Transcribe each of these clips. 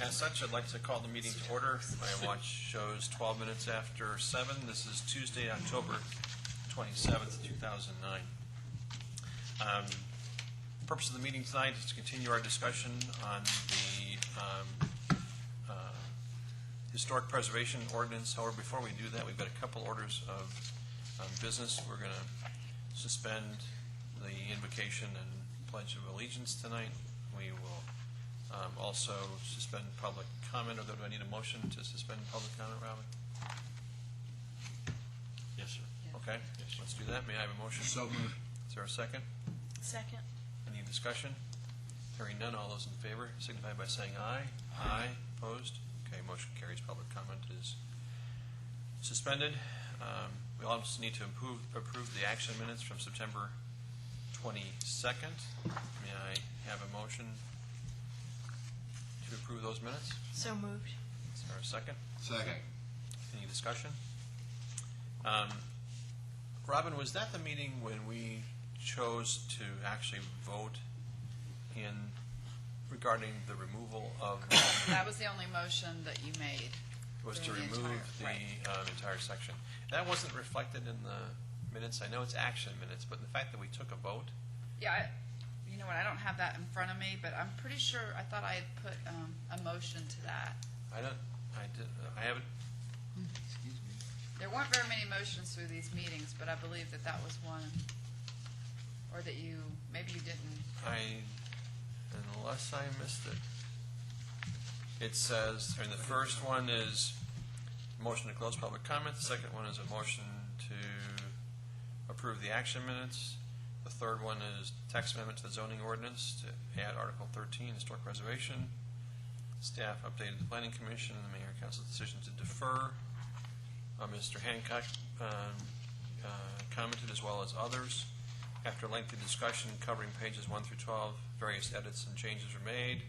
As such, I'd like to call the meeting to order. My watch shows 12 minutes after 7. This is Tuesday, October 27th, 2009. Purpose of the meeting tonight is to continue our discussion on the historic preservation ordinance. However, before we do that, we've got a couple orders of business. We're going to suspend the invocation and pledge of allegiance tonight. We will also suspend public comment. Or do I need a motion to suspend public comment, Robin? Yes, sir. Okay, Yes, sir. let's do that. May I have a motion? So moved. Is there a second? Second. Any discussion? Hearing none, all those in favor signify by saying aye. Aye. Opposed? Okay, motion carries. Public comment is suspended. We also need to approve the action minutes from September 22nd. May I have a motion to approve those minutes? So moved. Is there a second? Second. Any discussion? Robin, was that the meeting when we chose to actually vote in regarding the removal of, That was the only motion that you made. was to During the remove entire- the right. entire section? That wasn't reflected in the minutes. I know it's action minutes, but the fact that we took a vote, Yeah, you know what, I don't have that in front of me, but I'm pretty sure, I thought I had put a motion to that. I haven't, Excuse me. There weren't very many motions through these meetings, but I believe that that was one. Or that you, maybe you didn't. unless I missed it. It says, the first one is motion to close public comment. The second one is a motion to approve the action minutes. The third one is text amendment to the zoning ordinance to add Article 13, historic preservation. Staff updated the planning commission and the mayor and council's decision to defer. Mr. Hancock commented, as well as others. After lengthy discussion covering pages 1 through 12, various edits and changes were made.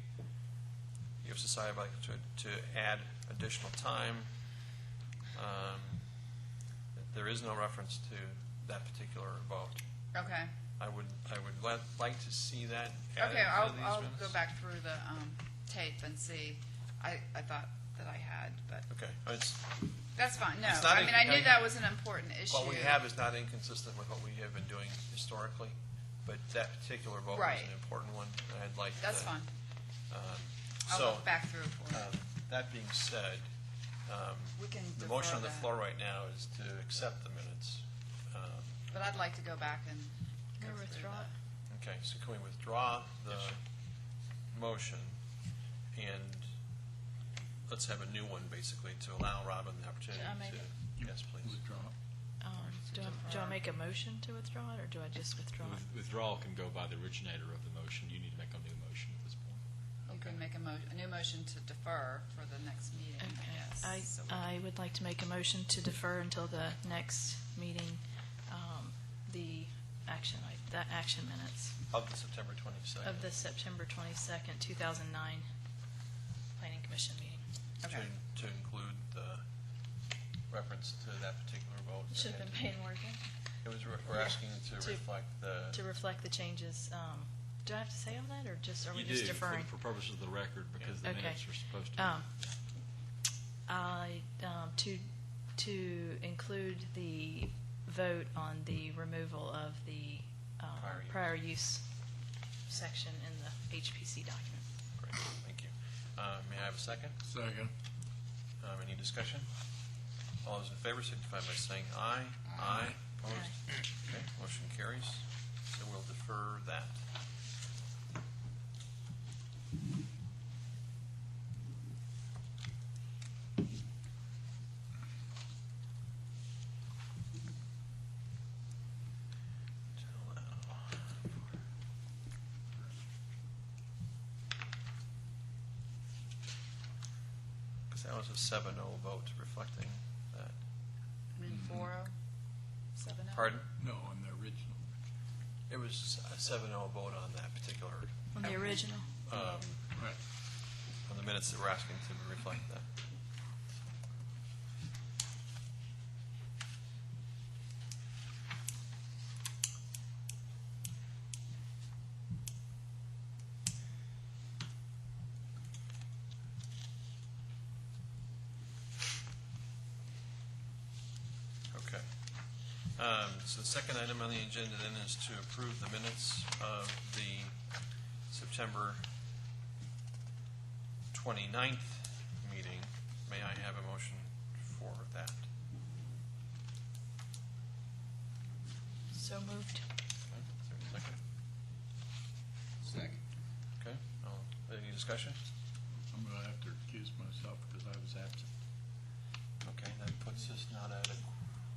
You have decided to add additional time. There is no reference to that particular vote. Okay. I would like to see that added Okay, to these I'll minutes. go back through the tape and see. I thought that I had, but Okay. that's fine. No, It's not I mean, I knew I- that was an important issue. What we have is not inconsistent with what we have been doing historically, but that particular vote was Right. an important one. And I'd like That's to, fine. I'll So, look back through for it. that being said, We can the defer motion on the that. floor right now is to accept the minutes. But I'd like to go back and go Or through withdraw that. it. Okay, so can we withdraw the Yes, sir. motion and let's have a new one, basically, to allow Robin the opportunity Should I make to. it? Yes, please. Withdraw. Do I make a motion to withdraw it, or do I just withdraw it? Withdrawal can go by the originator of the motion. You need to make a new motion at this point. You can make a new motion to defer for the next meeting, I guess. I So- I would like to make a motion to defer until the next meeting, the action minutes Of the September 22nd. of the September 22nd, 2009 Planning Commission meeting. Okay. To include the reference to that particular vote. Should have been paid more attention. It was, we're asking to To- reflect the, To reflect the changes. Do I have to say all that, or just, are we You just do, deferring? for purposes of the record, because the Okay. minutes are supposed to To include the vote on the removal of the prior use section in the HPC document. great, thank you. May I have a second? Second. Any discussion? All those in favor signify by saying aye. Aye. Opposed? Okay, motion carries. So we'll defer that. Because that was a 7-0 vote reflecting that. I mean, 4-0, 7-0? Pardon? No, on the original. It was a 7-0 vote on that particular, On the Okay. original? Right. on the minutes that we're asking to reflect that. So the second item on the agenda then is to approve the minutes of the September 29th meeting. May I have a motion for that? So moved. Okay, is there a second? Second. Okay, any discussion? I'm going to have to recuse myself because I was absent. Okay, that puts us not at a,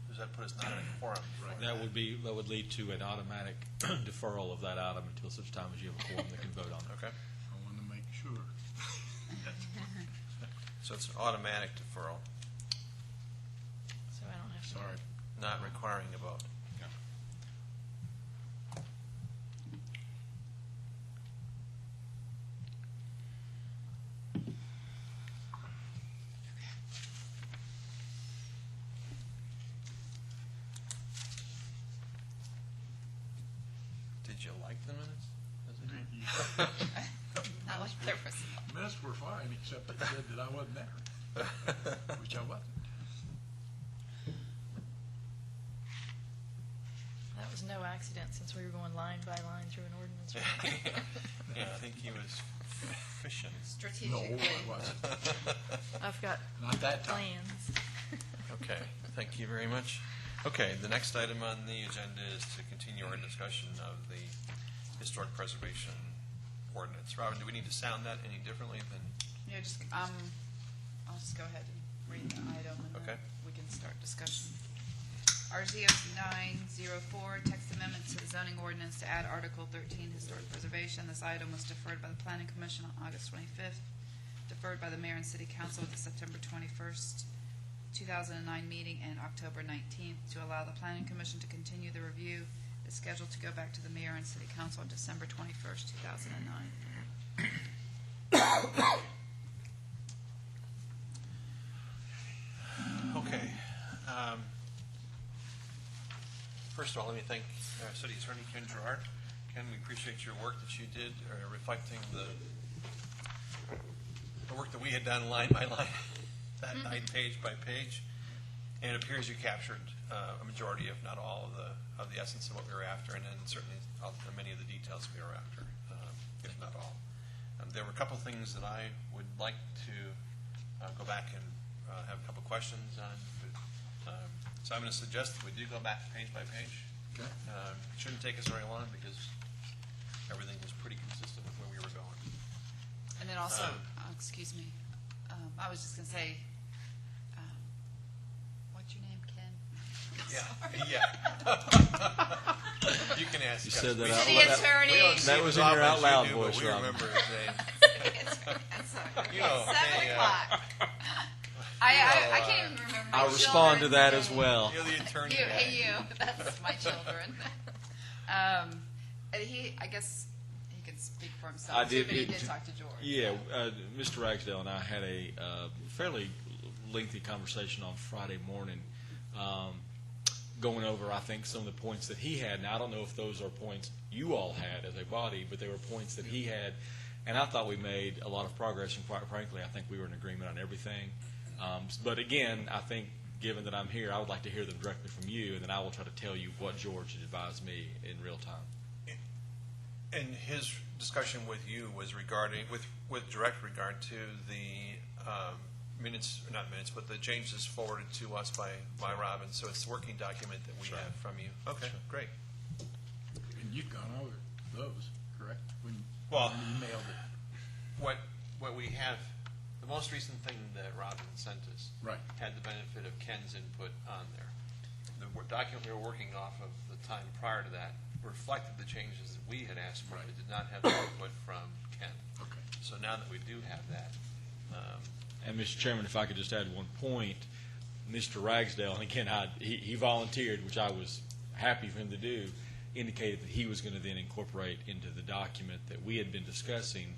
does that put us not at a quorum? Right. That would lead to an automatic deferral of that item until such time as you have a quorum that can vote on it. Okay, I want to make sure. so it's automatic deferral, So I don't have to. Sorry. not requiring a vote. Did you like the minutes? as a group? Not like there was. Minutes were fine, except it said that I wasn't there, which I wasn't. That was no accident since we were going line by line through an ordinance. right? Yeah, I think he was fishing. No, Strategically. I wasn't. I've got Not that time. plans. Okay, thank you very much. Okay, the next item on the agenda is to continue our discussion of the historic preservation ordinance. Robin, do we need to sound that any differently than, Yeah, just, I'll just go ahead and read the item and Okay. then we can start discussion. RZO 904, text amendment to the zoning ordinance to add Article 13, historic preservation. This item was deferred by the Planning Commission on August 25th, deferred by the Mayor and City Council at the September 21st, 2009 meeting, and October 19th. To allow the Planning Commission to continue the review, is scheduled to go back to the Mayor and City Council on December 21st, 2009. okay. First of all, let me thank City Attorney Ken Gerard. Ken, we appreciate your work that you did reflecting the work that we had done line by line that night, page by page. And it appears you captured a majority, if not all, of the essence of what we were after, and then certainly many of the details we were after, if not all. There were a couple things that I would like to go back and have a couple questions on. So I'm going to suggest that we do go back page by page. Okay. It shouldn't take us very long because everything was pretty consistent with where we were going. And then also, excuse me, I was just going to say, what's your name, Ken? Yeah. You can ask. You said that City out loud. Attorney. That was in your out loud but voice, we Robin. remember his name. You know, 7 hey, o'clock. I can't even remember my I'll respond to children's that as name. well. You're the attorney. You, hey, you. That's my children. And I guess he can speak for himself. I did- But he it- did talk to George. Yeah, Mr. Ragsdale and I had a fairly lengthy conversation on Friday morning, going over, I think, some of the points that he had. Now, I don't know if those are points you all had as a body, but they were points that he had, and I thought we made a lot of progress, and quite frankly, I think we were in agreement on everything. But again, I think, given that I'm here, I would like to hear them directly from you, and then I will try to tell you what George had advised me in real time. And his discussion with you was regarding, with direct regard to the minutes, not minutes, but the changes forwarded to us by Robin. So it's the working document that we Sure. have from you. Okay, great. And you've gone over those, correct? When Well- you emailed it. What we have, the most recent thing that Robin sent us Right. had the benefit of Ken's input on there. The document we were working off of the time prior to that reflected the changes that we had asked for. Right. It did not have the input from Ken. Okay. So now that we do have that, And, Mr. Chairman, if I could just add one point, Mr. Ragsdale, and again, he volunteered, which I was happy for him to do, indicated that he was going to then incorporate into the document that we had been discussing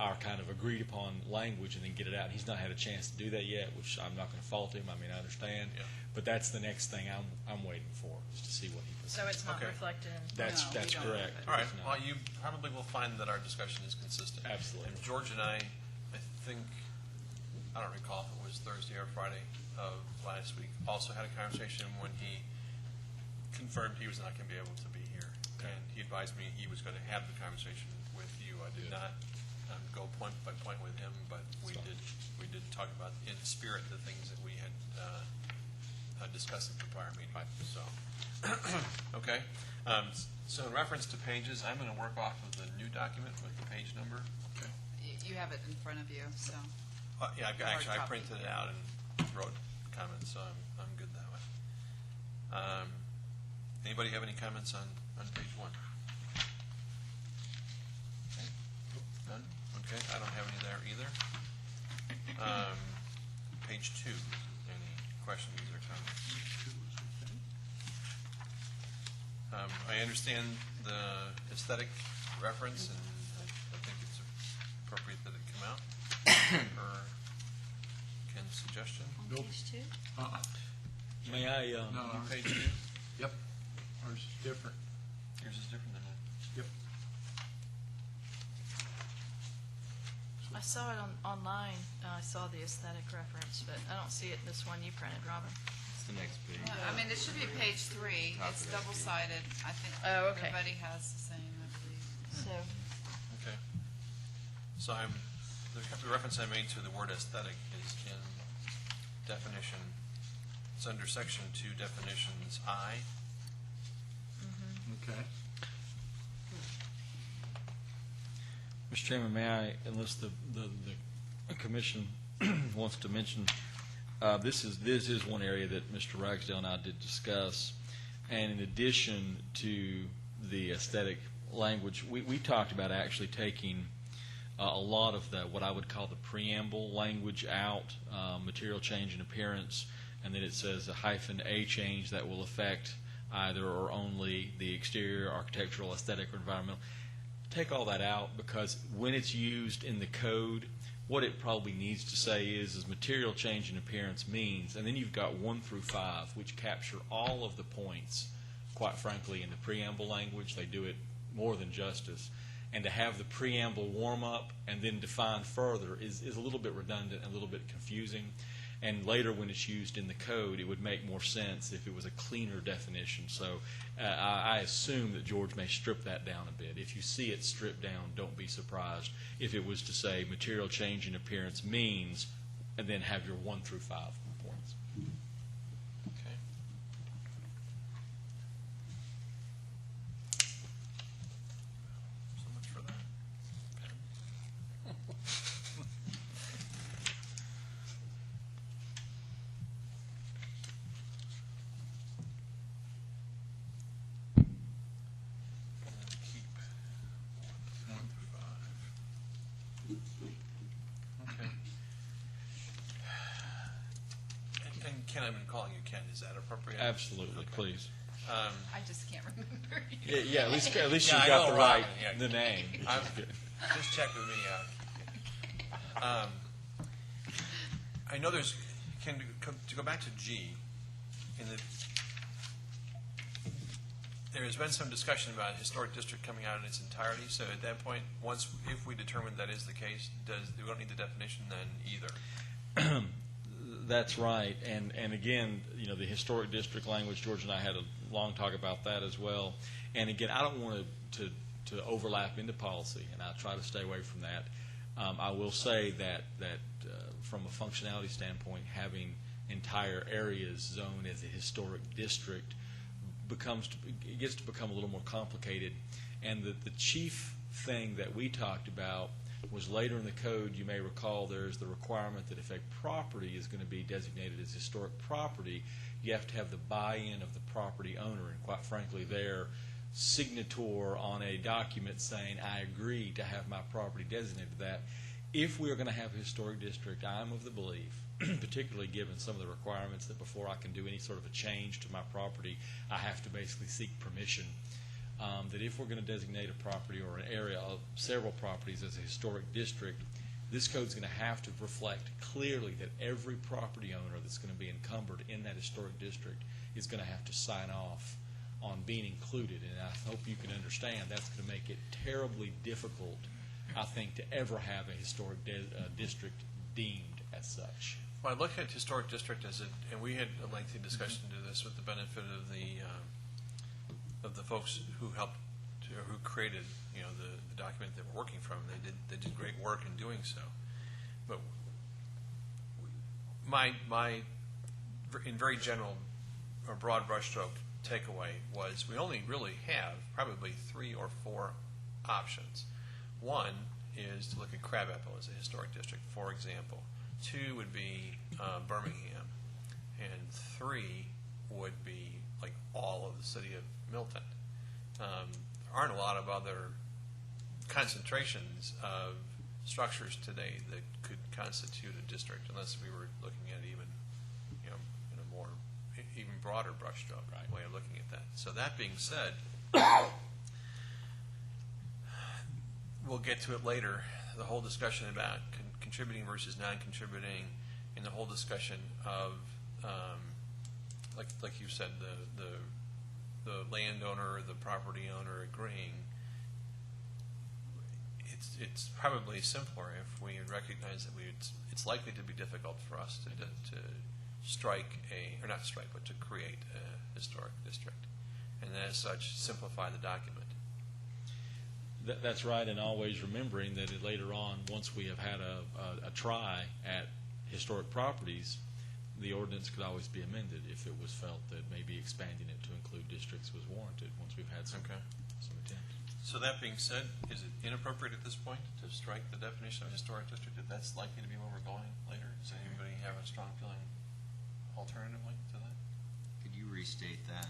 our kind of agreed-upon language and then get it out. He's not had a chance to do that yet, which I'm not going to fault him. I mean, I understand. Yeah. But that's the next thing I'm waiting for, is to see what he puts. So it's not Okay. reflected in. That's No, we don't. correct. all right, It's not. well, you probably will find that our discussion is consistent. Absolutely. And George and I think, I don't recall if it was Thursday or Friday of last week, also had a conversation when he confirmed he was not going to be able to be here. And he advised me he was going to have the conversation with you. I did not go point by point with him, but we did talk about, in spirit, the things that we had discussed at the prior meeting. So, okay. So in reference to pages, I'm going to work off of the new document with the page number. Okay. You have it in front of you, so. Yeah, The hard I copy. printed it out and wrote comments, so I'm good that way. Anybody have any comments on page 1? Okay. None? Okay, I don't have any there either. Page 2, any questions or comments? I understand the aesthetic reference, and I think it's appropriate that it come out. Or Ken's suggestion? On Nope. page 2? May I, No, ours- Page 2? Yep. Ours is different. Yours is different than mine. Yep. I saw it online. I saw the aesthetic reference, but I don't see it in this one you printed, Robin. It's the next page. I mean, it should be page 3. Top It's of that double-sided. I think Oh, okay. everybody has the same, I believe. So, Okay. So the reference I made to the word aesthetic is in definition. It's under section 2 definitions I. Okay. Mr. Chairman, may I, unless the commission wants to mention, this is one area that Mr. Ragsdale and I did discuss, and in addition to the aesthetic language, we talked about actually taking a lot of the, what I would call the preamble language out, material change in appearance, and then it says a change that will affect either or only the exterior, architectural, aesthetic, or environmental. Take all that out, because when it's used in the code, what it probably needs to say is material change in appearance means, and then you've got 1 through 5, which capture all of the points, quite frankly, in the preamble language. They do it more than justice. And to have the preamble warm up and then define further is a little bit redundant and a little bit confusing. And later, when it's used in the code, it would make more sense if it was a cleaner definition. So I assume that George may strip that down a bit. If you see it stripped down, don't be surprised if it was to say material change in appearance means, and then have your 1 through 5 points. Okay. So much for that. Keep 1 through 5. Okay. And Ken, I've been calling you Ken. Is that appropriate? Absolutely, Okay. please. I just can't remember. Yeah, at least Yeah, you I got know the right Robin, yeah. the name. Just check with me. I know there's, Ken, to go back to G, there has been some discussion about historic district coming out in its entirety. So at that point, if we determine that is the case, we don't need the definition then either. That's right, and again, you know, the historic district language. George and I had a long talk about that as well. And again, I don't want to overlap into policy, and I try to stay away from that. I will say that from a functionality standpoint, having entire areas zoned as a historic district gets to become a little more complicated. And the chief thing that we talked about was later in the code. You may recall there's the requirement that if a property is going to be designated as historic property, you have to have the buy-in of the property owner, and quite frankly, their signature on a document saying, I agree to have my property designated that. If we are going to have a historic district, I am of the belief, particularly given some of the requirements, that before I can do any sort of a change to my property, I have to basically seek permission. That if we're going to designate a property or an area of several properties as a historic district, this code is going to have to reflect clearly that every property owner that's going to be encumbered in that historic district is going to have to sign off on being included. And I hope you can understand that's going to make it terribly difficult, I think, to ever have a historic district deemed as such. Well, I look at historic district and we had a lengthy discussion to this with the benefit of the of the folks who helped, or who created, the document that we're working from. They did great work in doing so. But my in very general or broad brushstroke takeaway was we only really have probably 3 or 4 options. One is to look at Crabapple as a historic district, for example. 2 would be Birmingham, and 3 would be like all of the city of Milton. There aren't a lot of other concentrations of structures today that could constitute a district unless we were looking at even, in a more, even broader brushstroke way of looking at that. So that being said, we'll get to it later, the whole discussion about contributing versus non-contributing, and the whole discussion of, like you said, the landowner, the property owner agreeing. It's probably simpler if we recognize that it's likely to be difficult for us to strike or not strike, but to create a historic district, and as such, simplify the document. That's right, and always remembering that later on, once we have had a try at historic properties, the ordinance could always be amended if it was felt that maybe expanding it to include districts was warranted, once we've had some attempts. So that being said, is it inappropriate at this point to strike the definition of historic district if that's likely to be where we're going later? Does anybody have a strong feeling alternatively to that? Could you restate that?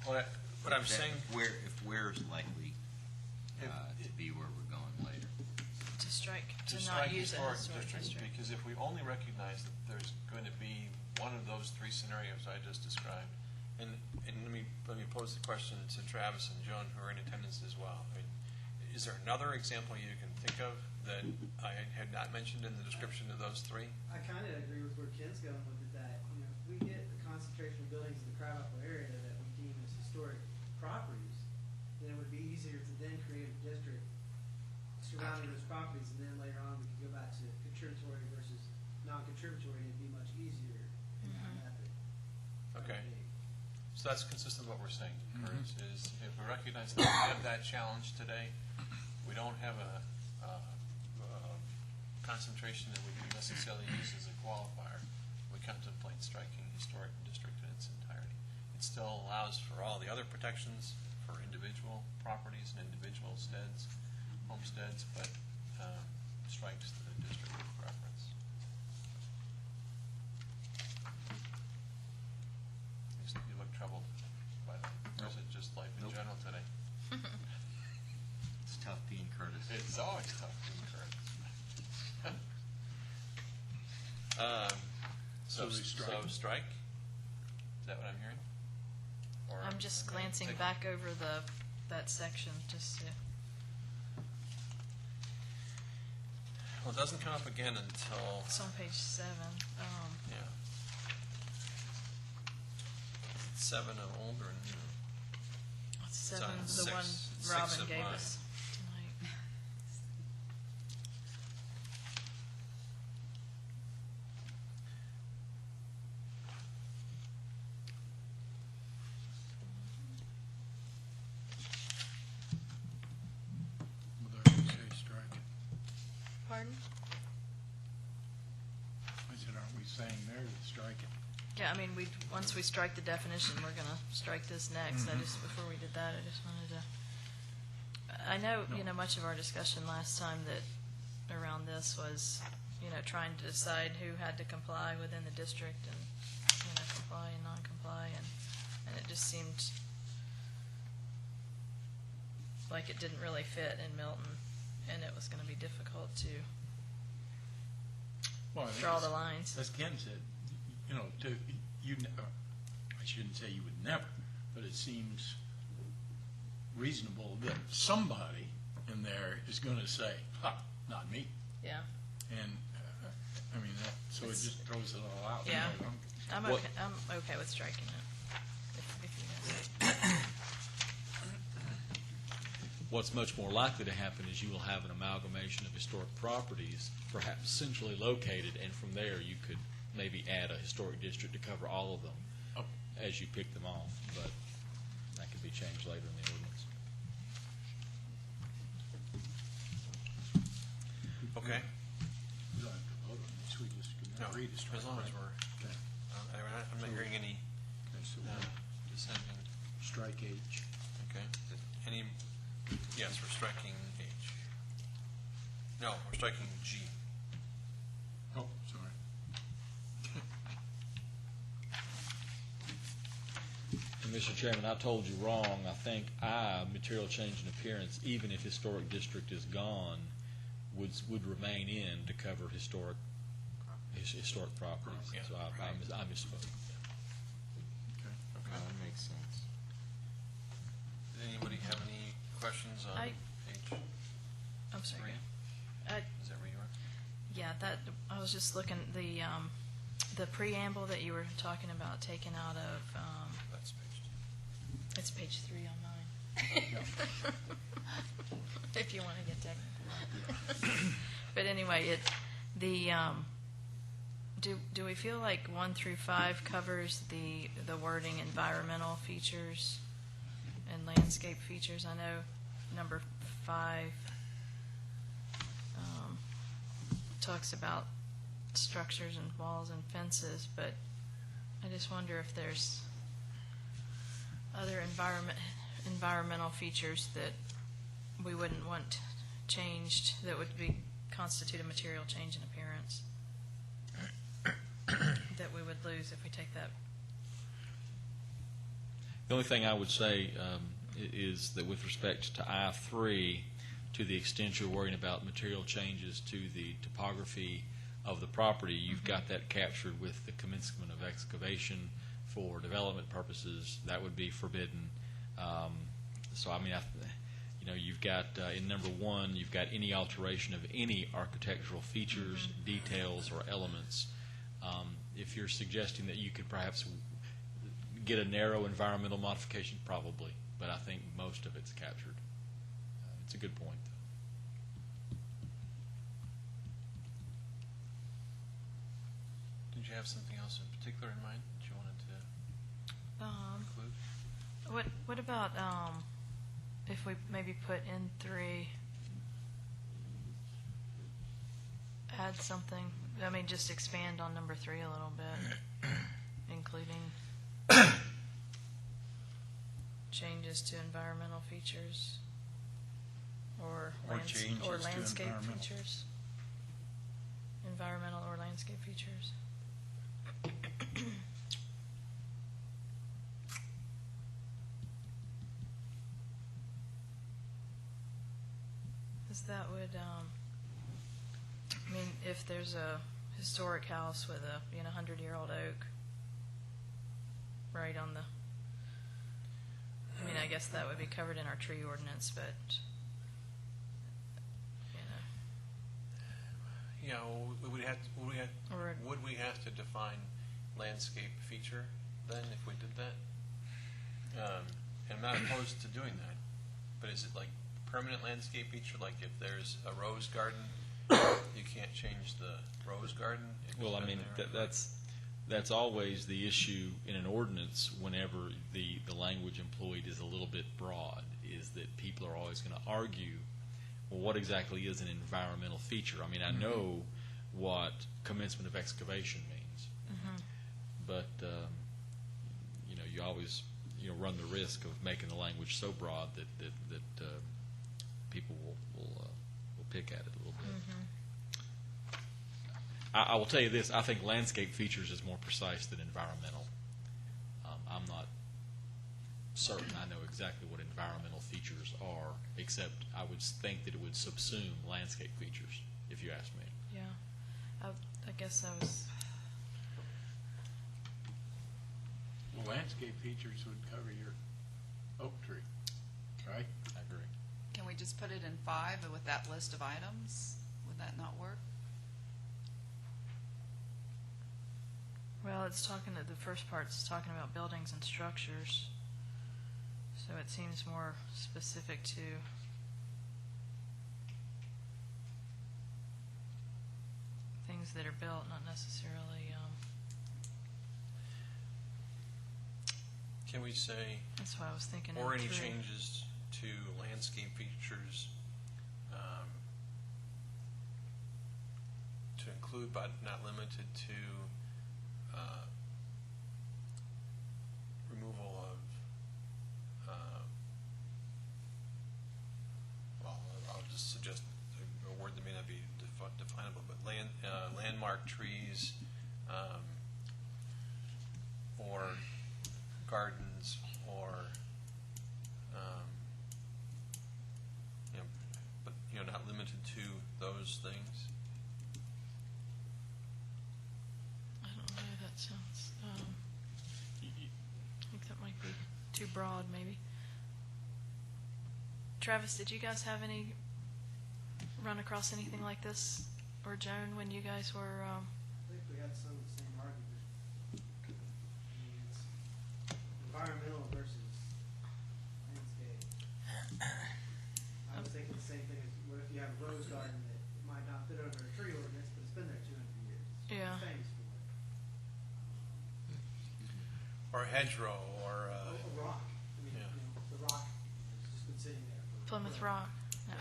What I'm saying, If where's likely to be where we're going later? To strike, to to strike not use a historic historic district, district. because if we only recognize that there's going to be one of those 3 scenarios I just described, and let me pose the question to Travis and Joan, who are in attendance as well. I mean, is there another example you can think of that I had not mentioned in the description of those 3? I kind of agree with where Ken's going with it, that, if we get the concentration of buildings in the Crabapple area that we deem as historic properties, then it would be easier to then create a district surrounding those properties, and then later on, we could go back to contributory versus non-contributory, and it'd be much easier in that method. Okay. So that's consistent with what we're saying, Curtis, is if we recognize that we have that challenge today, we don't have a concentration that we can necessarily use as a qualifier. We contemplate striking historic district in its entirety. It still allows for all the other protections for individual properties and individual homesteads, but strikes the district of preference. You look troubled by that. Or is it just life in general today? It's tough being Curtis. It's always tough being Curtis. So strike? Is that what I'm hearing? Or I'm just glancing take- back over that section, just to, Well, it doesn't come up again until, it's on page 7. yeah. 7 of old or new? It's It's 7, on the one 6 Robin of gave mine. us tonight. Well, there you say strike it. Pardon? I said, aren't we saying there to strike it? Yeah, I mean, once we strike the definition, we're going to strike this next. Before we did that, I just wanted to, I know, much of our discussion last time that around this was, trying to decide who had to comply within the district and, comply and non-comply, and it just seemed like it didn't really fit in Milton, and it was going to be difficult to Well, I think draw the it's- lines. As Ken said, I shouldn't say you would never, but it seems reasonable that somebody in there is going to say, not me. Yeah. And, so it just throws it all out. Yeah. I'm What- okay. I'm okay with striking it. If you guys. What's much more likely to happen is you will have an amalgamation of historic properties, perhaps centrally located, and from there you could maybe add a historic district to cover all of them Oh. as you pick them off. But that could be be changed later in the ordinance. Okay. We don't have to vote on this, we just No, can read it. as long as we're, Okay, I'm not hearing any okay, so dissenting. strike H. Okay. Any, yes, we're striking H. No, we're striking G. Oh, sorry. And Mr. Chairman, I told you wrong. I think I, material change in appearance, even if historic district is gone, would remain in to cover historic properties. Yeah. So I misspoke. Okay. Okay. That makes sense. Did anybody have any questions on I- H? I'm sorry. Maria? Is that where you are? Yeah, that, I was just looking, the preamble that you were talking about taking out of, That's page 2. it's page 3 on mine. If you want to get technical. But anyway, do we feel like 1 through 5 covers the wording environmental features and landscape features? I know number 5 talks about structures and walls and fences, but I just wonder if there's other environmental features that we wouldn't want changed that would constitute a material change in appearance that we would lose if we take that. The only thing I would say is that with respect to I-3, to the extent you're worrying about material changes to the topography of the property, you've got that captured with the commencement of excavation for development purposes. That would be forbidden. So, I mean, you've got in number 1, you've got any alteration of any architectural features, details, or elements. If you're suggesting that you could perhaps get a narrow environmental modification, probably, but I think most of it's captured. It's a good point, though. Did you have something else in particular in mind that you wanted to include? What about if we maybe put in 3, add something? I mean, just expand on number 3 a little bit, including changes to environmental features or changes to landscape environmental. features. Environmental or landscape features. Because that would, I mean, if there's a historic house with a 100-year-old oak right on the, I mean, I guess that would be covered in our tree ordinance, but, Yeah, well, would we have Or- would we have to define landscape feature then if we did that? And I'm not opposed to doing that, but is it like permanent landscape feature? Like if there's a rose garden, you can't change the rose garden? if Well, it's I been mean, there? that's always the issue in an ordinance whenever the language employed is a little bit broad, is that people are always going to argue, well, what exactly is an environmental feature? I mean, I know what commencement of excavation means, but, you always, run the risk of making the language so broad that people will pick at it a little bit. I will tell you this, I think landscape features is more precise than environmental. I'm not certain I know exactly what environmental features are, except I would think that it would subsume landscape features, if you ask me. yeah, I guess I was, Well, landscape features would cover your oak tree, right? I agree. Can we just put it in 5 with that list of items? Would that not work? well, it's talking, the first part's talking about buildings and structures, so it seems more specific to things that are built, not necessarily, Can we say, That's why I was thinking. or of any 3. changes to landscape features to include but not limited to removal of, well, I'll just suggest a word that may not be definable, but landmark trees or gardens or but not limited to those things. I don't know. That sounds. I think that might be too broad, maybe. Travis, did you guys have any run across anything like this, or Joan, when you guys were? I think we had some of the same argument. I mean, it's environmental versus landscape. I was thinking the same thing as, what if you have a rose garden that it might not fit under a tree ordinance, but it's been there 200 years. Yeah. It's famous for it. Or a hedgerow, or A rock. I mean, yeah. the rock has just been sitting there for. Plymouth Rock. No.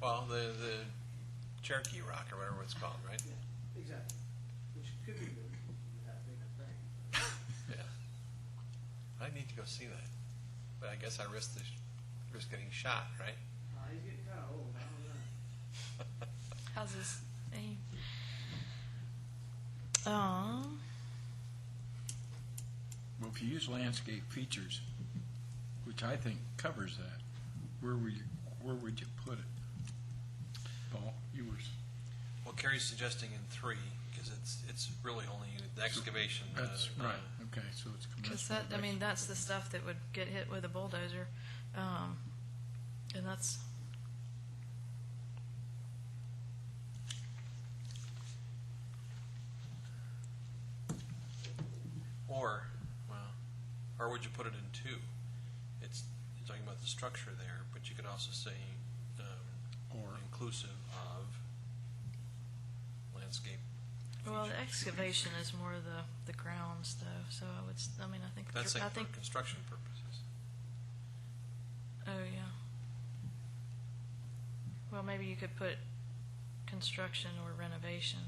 well, the Cherokee Rock or whatever it's called, right? Yeah, exactly. Which could be good. That big a thing. Yeah. I need to go see that, but I guess I risk getting shot, right? He's getting kind of old. I don't know. How's his aim? Well, if you use landscape features, which I think covers that, where would you put it? Paul, you were, Well, Carrie's suggesting in 3 because it's really only the excavation. that's right, okay, so it's Because commencement that, of I mean, that's the stuff that would get hit with a bulldozer, and that's. Or would you put it in 2? It's you're talking about the structure there, but you could also say Or. inclusive of landscape. Well, the features. excavation is more the grounds, though. So I would. I mean, I think. That's I like think. for construction purposes. Oh yeah. Well, maybe you could put construction or renovation.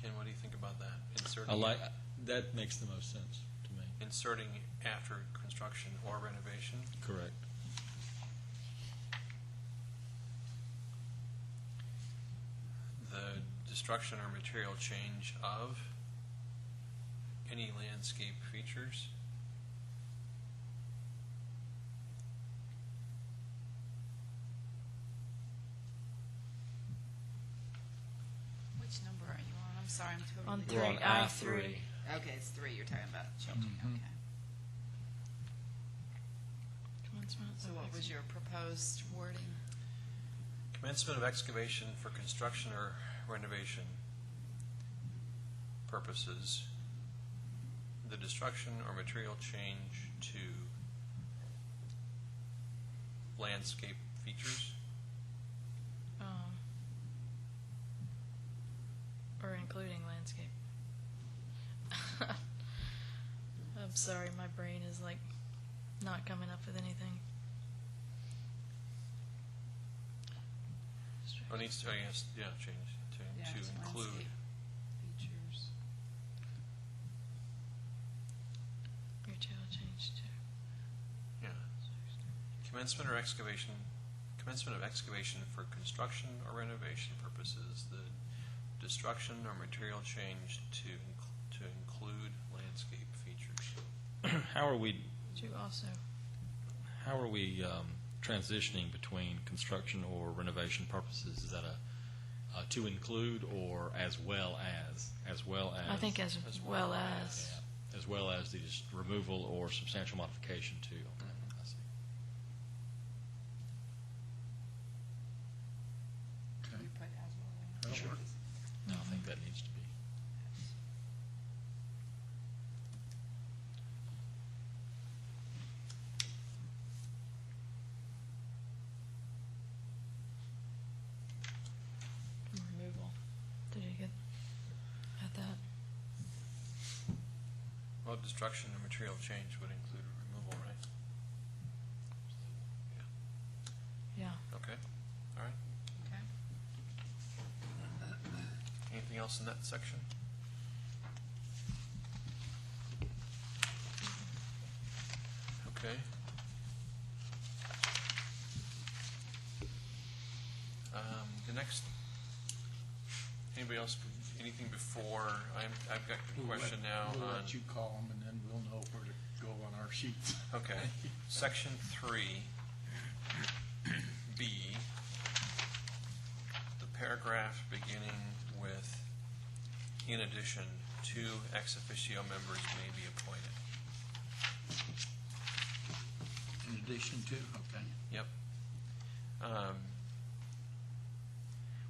Ken, what do you think about that? That makes the most sense to me. Inserting after construction or renovation. Correct. The destruction or material change of any landscape features. Which number are you on? I'm sorry, I'm On totally. We're on 3, I3. Okay, it's 3 you're talking about changing, okay. Commencement So of what was your proposed wording? Commencement of excavation for construction or renovation purposes. The destruction or material change to landscape features. Or including landscape. I'm sorry, my brain is like not coming up with anything. Or needs to, I guess, change to it's include. landscape features. Retail change too. Yeah. Commencement of excavation for construction or renovation purposes. The destruction or material change to include landscape features. How are we You also. Transitioning between construction or renovation purposes? Is that a to include or as well as? I think as well as. Yeah, as well as the just removal or substantial modification to. Okay, I see. Okay. You put as well as. That'll work. No, I think that needs to be. of destruction and material change would include removal, right? Yeah. Okay, all right. Okay. Anything else in that section? Okay. The next, anybody else, anything before, I've got a question now We'll on, let you call them, and then we'll know where to go on our sheets. okay, section 3, B, the paragraph beginning with, in addition, 2 ex officio members may be appointed. In addition to, okay. Yep.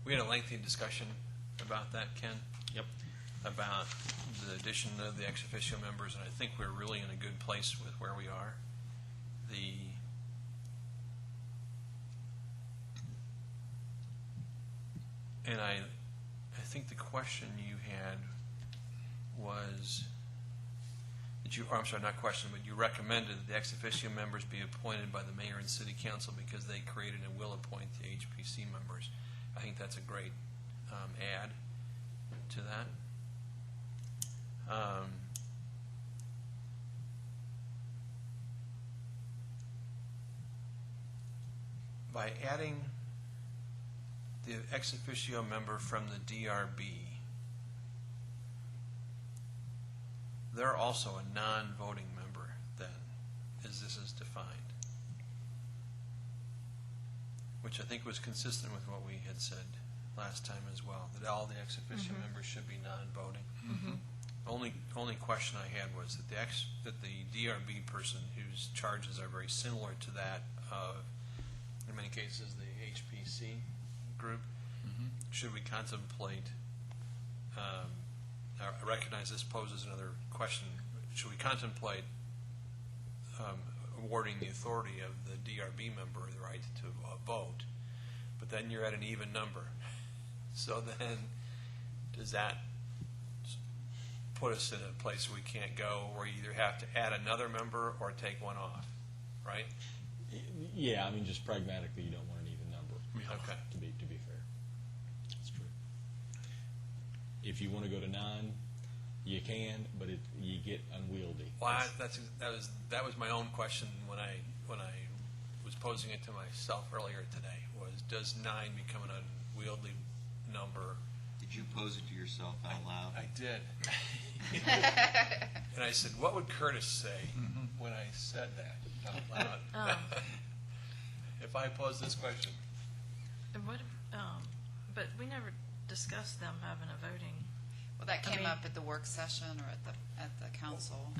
We had a lengthy discussion about that, Ken, Yep. about the addition of the ex officio members, and I think we're really in a good place with where we are. And I think the question you had was, I'm sorry, not question, but you recommended that the ex officio members be appointed by the mayor and city council because they created and will appoint the HPC members. I think that's a great add to that. By adding the ex officio member from the DRB, they're also a non-voting member then, as this is defined. Which I think was consistent with what we had said last time as well, that all the ex officio members should be non-voting. Only question I had was that the DRB person whose charges are very similar to that of, in many cases, the HPC group, should we contemplate, I recognize this poses another question, should we contemplate awarding the authority of the DRB member the right to vote, but then you're at an even number. So then, does that put us in a place where we can't go, where you either have to add another member or take one off, right? Yeah, I mean, just pragmatically, you don't want an even number. Okay. To be fair, that's true. If you want to go to 9, you can, but you get unwieldy. Well, that was my own question when I was posing it to myself earlier today. Was, does 9 become an unwieldy number? Did you pose it to yourself out loud? I did. And I said, what would Curtis say when I said that out loud? If I pose this question. And what, but we never discussed them having a voting. Well, that I came mean- up at the work session or at the council.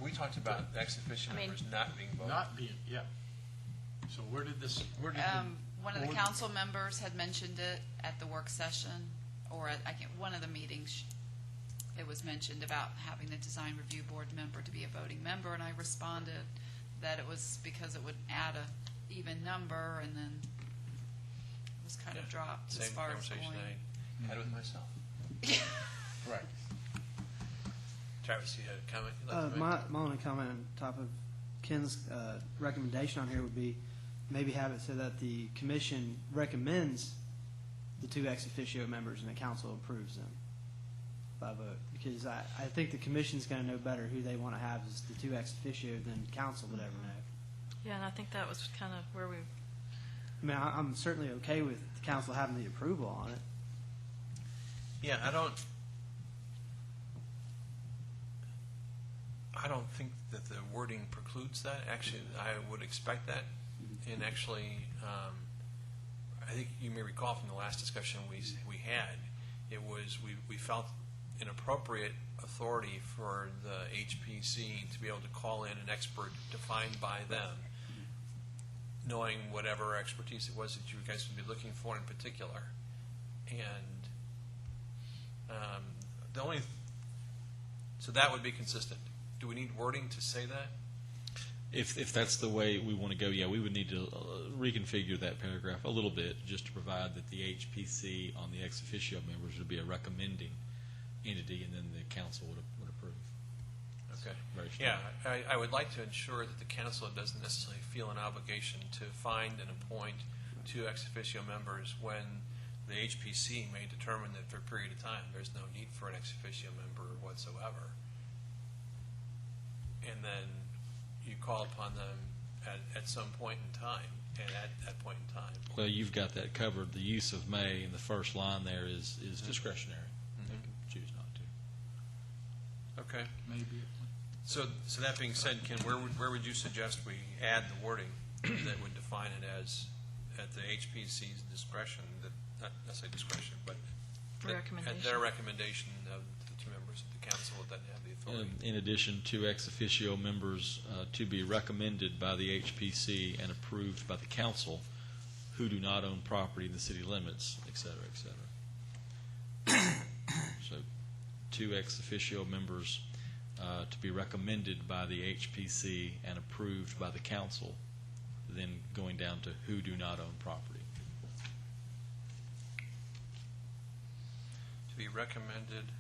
We talked about ex officio I mean- members not being voted. Not being, yeah. So where did the One of the board- council members had mentioned it at the work session, or at one of the meetings. It was mentioned about having the design review board member to be a voting member, and I responded that it was because it would add a even number, and then it was kind of Yeah. dropped as Same far as conversation going. I had with myself. Right. Travis, you had a comment you'd like to make? My only comment on top of Ken's recommendation on here would be maybe have it so that the commission recommends the 2 ex officio members and the council approves them by vote. Because I think the commission's going to know better who they want to have as the 2 ex officio than council would ever know. Yeah, and I think that was kind of where we, I mean, I'm certainly okay with the council having the approval on it. Yeah, I don't think that the wording precludes that. Actually, I would expect that. And actually, I think you may recall from the last discussion we had, it was we felt an appropriate authority for the HPC to be able to call in an expert defined by them, knowing whatever expertise it was that you guys would be looking for in particular. And so that would be consistent. Do we need wording to say that? If that's the way we want to go, yeah, we would need to reconfigure that paragraph a little bit just to provide that the HPC on the ex officio members would be a recommending entity, and then the council would approve. Okay. very strong. Yeah, I would like to ensure that the council doesn't necessarily feel an obligation to find and appoint two ex officio members when the HPC may determine that for a period of time, there's no need for an ex officio member whatsoever. And then you call upon them at some point in time, and at that point in time. Well, you've got that covered. The use of may in the first line there is discretionary. They Mhm. can choose not to. Okay. Maybe. So that being said, Ken, where would you suggest we add the wording that would define it as at the HPC's discretion, that, not necessarily discretion, but that Recommendation. at their recommendation of the two members of the council would then have the authority? In addition to ex officio members to be recommended by the HPC and approved by the council who do not own property in the city limits, et cetera, et cetera. So, two ex officio members to be recommended by the HPC and approved by the council, then going down to who do not own property. To be recommended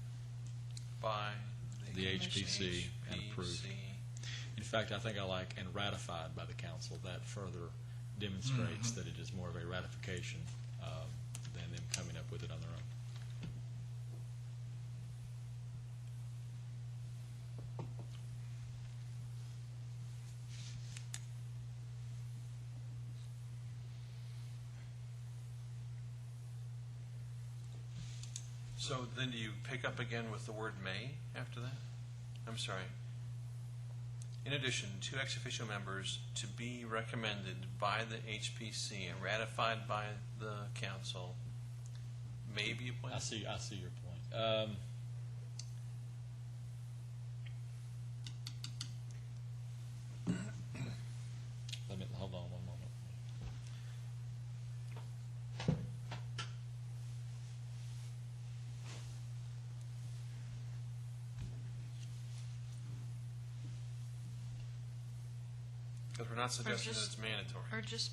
by The HPC and approved. HPC. In fact, I think I like and ratified by the council. That further demonstrates that it is more of a ratification than them coming up with it on their own. So then do you pick up again with the word may after that? I'm sorry. In addition, two ex officio members to be recommended by the HPC and ratified by the council may be appointed? I see your point. Hold on one moment. Because we're not suggesting that just- it's mandatory. Or just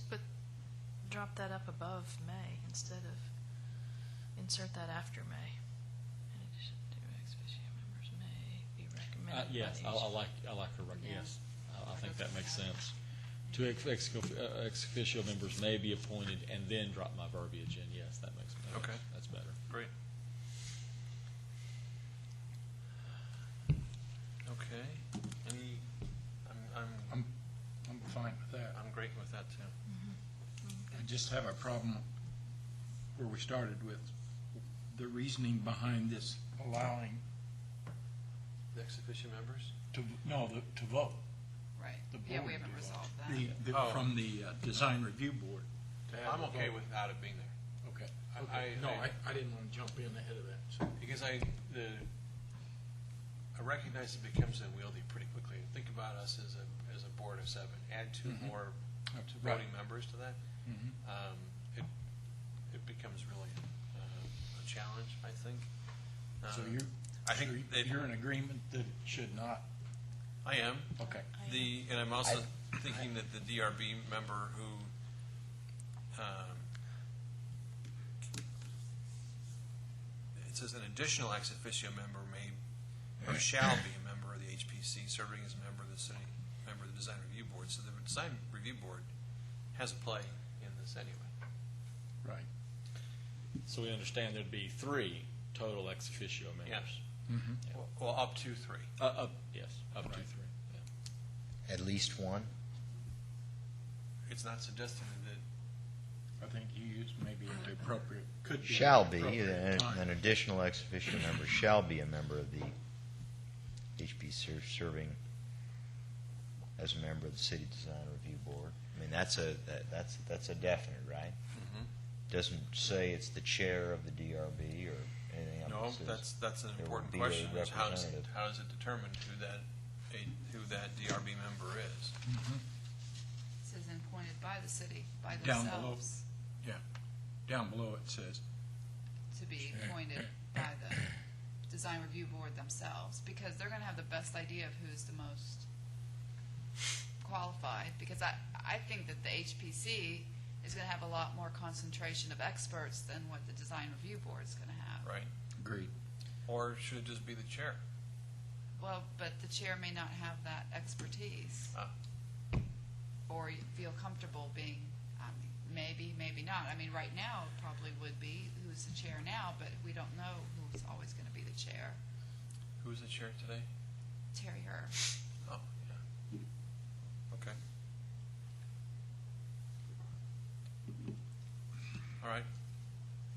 drop that up above may instead of, insert that after may. In addition to ex officio members may be recommended by the Yes, I like her, Yeah. yes. I think that makes sense. Two ex officio members may be appointed, and then drop my verbiage in, yes, that makes sense. Okay. That's better. Great. Okay. Any, I'm fine with that. I'm great with that too. I just have a problem where we started with the reasoning behind this allowing The ex officio members? to vote. Right. The Yeah, board we haven't to vote. resolved that. Oh. From the design review board. to have I'm a okay vote. without it being there. Okay. I- No, I- I didn't want to jump in ahead of that. So. Because I recognize it becomes unwieldy pretty quickly. Think about us as a board of seven. Add two Mhm. more Right. voting members to that. Mhm. It becomes really a challenge, I think. So I think that- you're in agreement that it should not? I am. Okay. And I'm also thinking that the DRB member who it says an additional ex officio member may or shall be a member of the HPC, serving as a member of the city, member of the design review board. So the design review board has a play in this anyway. Right. So we understand there'd be 3 total ex officio members. Yes. Mhm. Well, up to 3. Yes, up to Right. 3. Yeah. At least one? It's not suggesting that I think you used maybe the appropriate, could be. Shall be, appropriate time. an additional ex officio member shall be a member of the HPC serving as a member of the City Design Review Board. I mean, that's a definite, right? Doesn't say it's the chair of the DRB or anything else. no, It says that's an there will important be a question. Is how is representative. it determined who that DRB member is? Mhm. It says appointed by the city, by Down below. themselves, Yeah. Down below it says, to be Sure. appointed by the design review board themselves, because they're going to have the best idea of who's the most qualified, because I think that the HPC is going to have a lot more concentration of experts than what the design review board is going to have. Right. agreed. Or should it just be the chair? Well, but the chair may not have that expertise. Ah. Or you feel comfortable being, maybe not. I mean, right now, it probably would be who's the chair now, but we don't know who's always going to be the chair. Who's the chair today? Terry Herr. Oh, yeah. Okay. All right.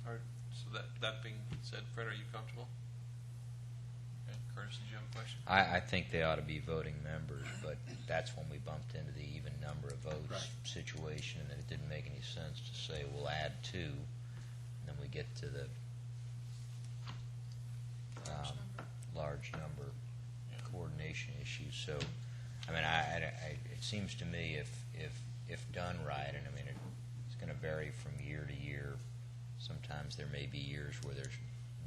All right. So that being said, Fred, are you comfortable? Okay. Curtis, did you have a question? I think they ought to be voting members, but that's when we bumped into the even number of votes Right. situation, and it didn't make any sense to say, we'll add two, and then we get to the large number Yeah. coordination issues. So, I mean, it seems to me if done right, and I mean, it's going to vary from year to year. Sometimes there may be years where there's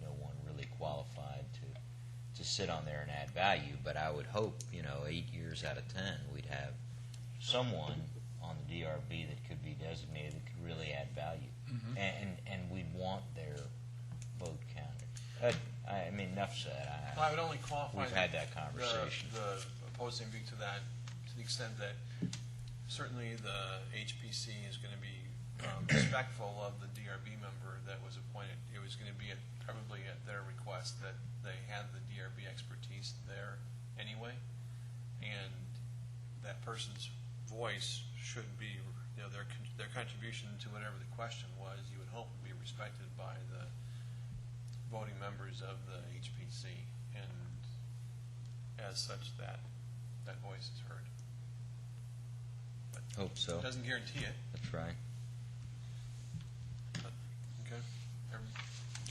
no one really qualified to sit on there and add value, but I would hope, 8 years out of 10, we'd have someone on the DRB that could be designated that could really add value, and we'd want their vote counted. I mean, enough said. Well, I would only qualify. We've had that conversation. The opposing view to that, to the extent that certainly the HPC is going to be respectful of the DRB member that was appointed. It was going to be probably at their request that they had the DRB expertise there anyway, and that person's voice should be, their contribution to whatever the question was, you would hope would be respected by the voting members of the HPC, and as such, that voice is heard. But Hope so. it doesn't guarantee it. That's right. But, okay.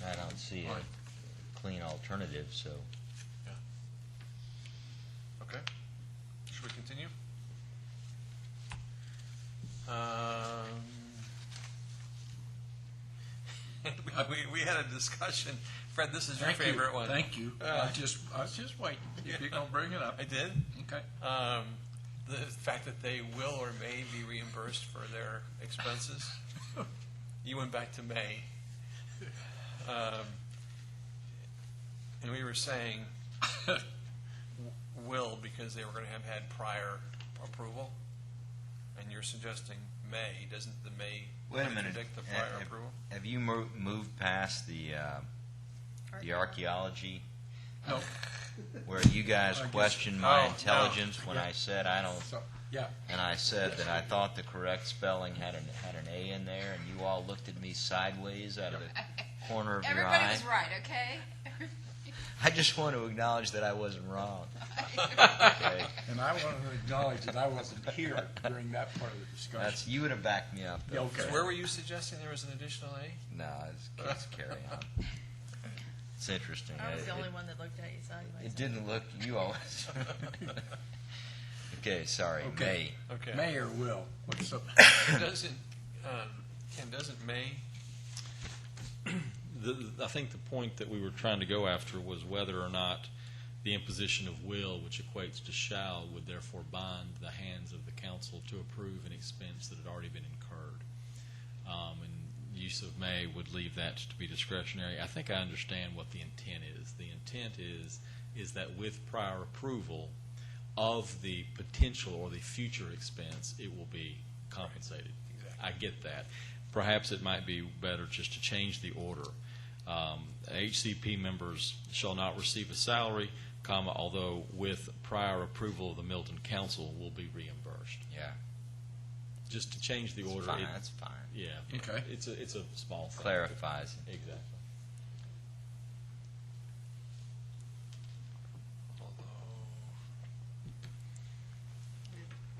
I don't see All right. a clean alternative, so. Yeah. Okay. Should we continue? We had a discussion. Fred, this is your Thank you. favorite one. Thank you. I was just waiting if you're going to bring it up. I did. Okay. The fact that they will or may be reimbursed for their expenses. You went back to May. And we were saying will because they were going to have had prior approval. And you're suggesting may. Doesn't the may Wait a minute. contradict the prior approval? Have you moved past the archaeology No. where you guys I guess- questioned my Oh, intelligence no. when Yeah. I said I don't, So, yeah. and I said that I thought the correct spelling had an A in there, and you all looked at me sideways out of the corner of your Everybody eye. was right, okay? I just want to acknowledge that I wasn't wrong. Okay. And I want to acknowledge that I wasn't here during that part of the discussion. That's you would have backed me up. Though. Okay. So where were you suggesting there was an additional A? No, let's carry on. It's interesting. I was the It- only one that looked at you sideways. It didn't look. You always. Okay, sorry. Okay. Okay. Mayor will. What's up? Doesn't, Ken, doesn't may, I think the point that we were trying to go after was whether or not the imposition of will, which equates to shall, would therefore bind the hands of the council to approve an expense that had already been incurred. And use of may would leave that to be discretionary. I think I understand what the intent is. The intent is that with prior approval of the potential or the future expense, it will be compensated. Exactly. I get that. Perhaps it might be better just to change the order. HCP members shall not receive a salary, comma, although with prior approval of the Milton Council will be reimbursed. Yeah. Just to change the It's order. fine. it- That's fine. Yeah. Okay. It's a small thing. Clarifies. Exactly.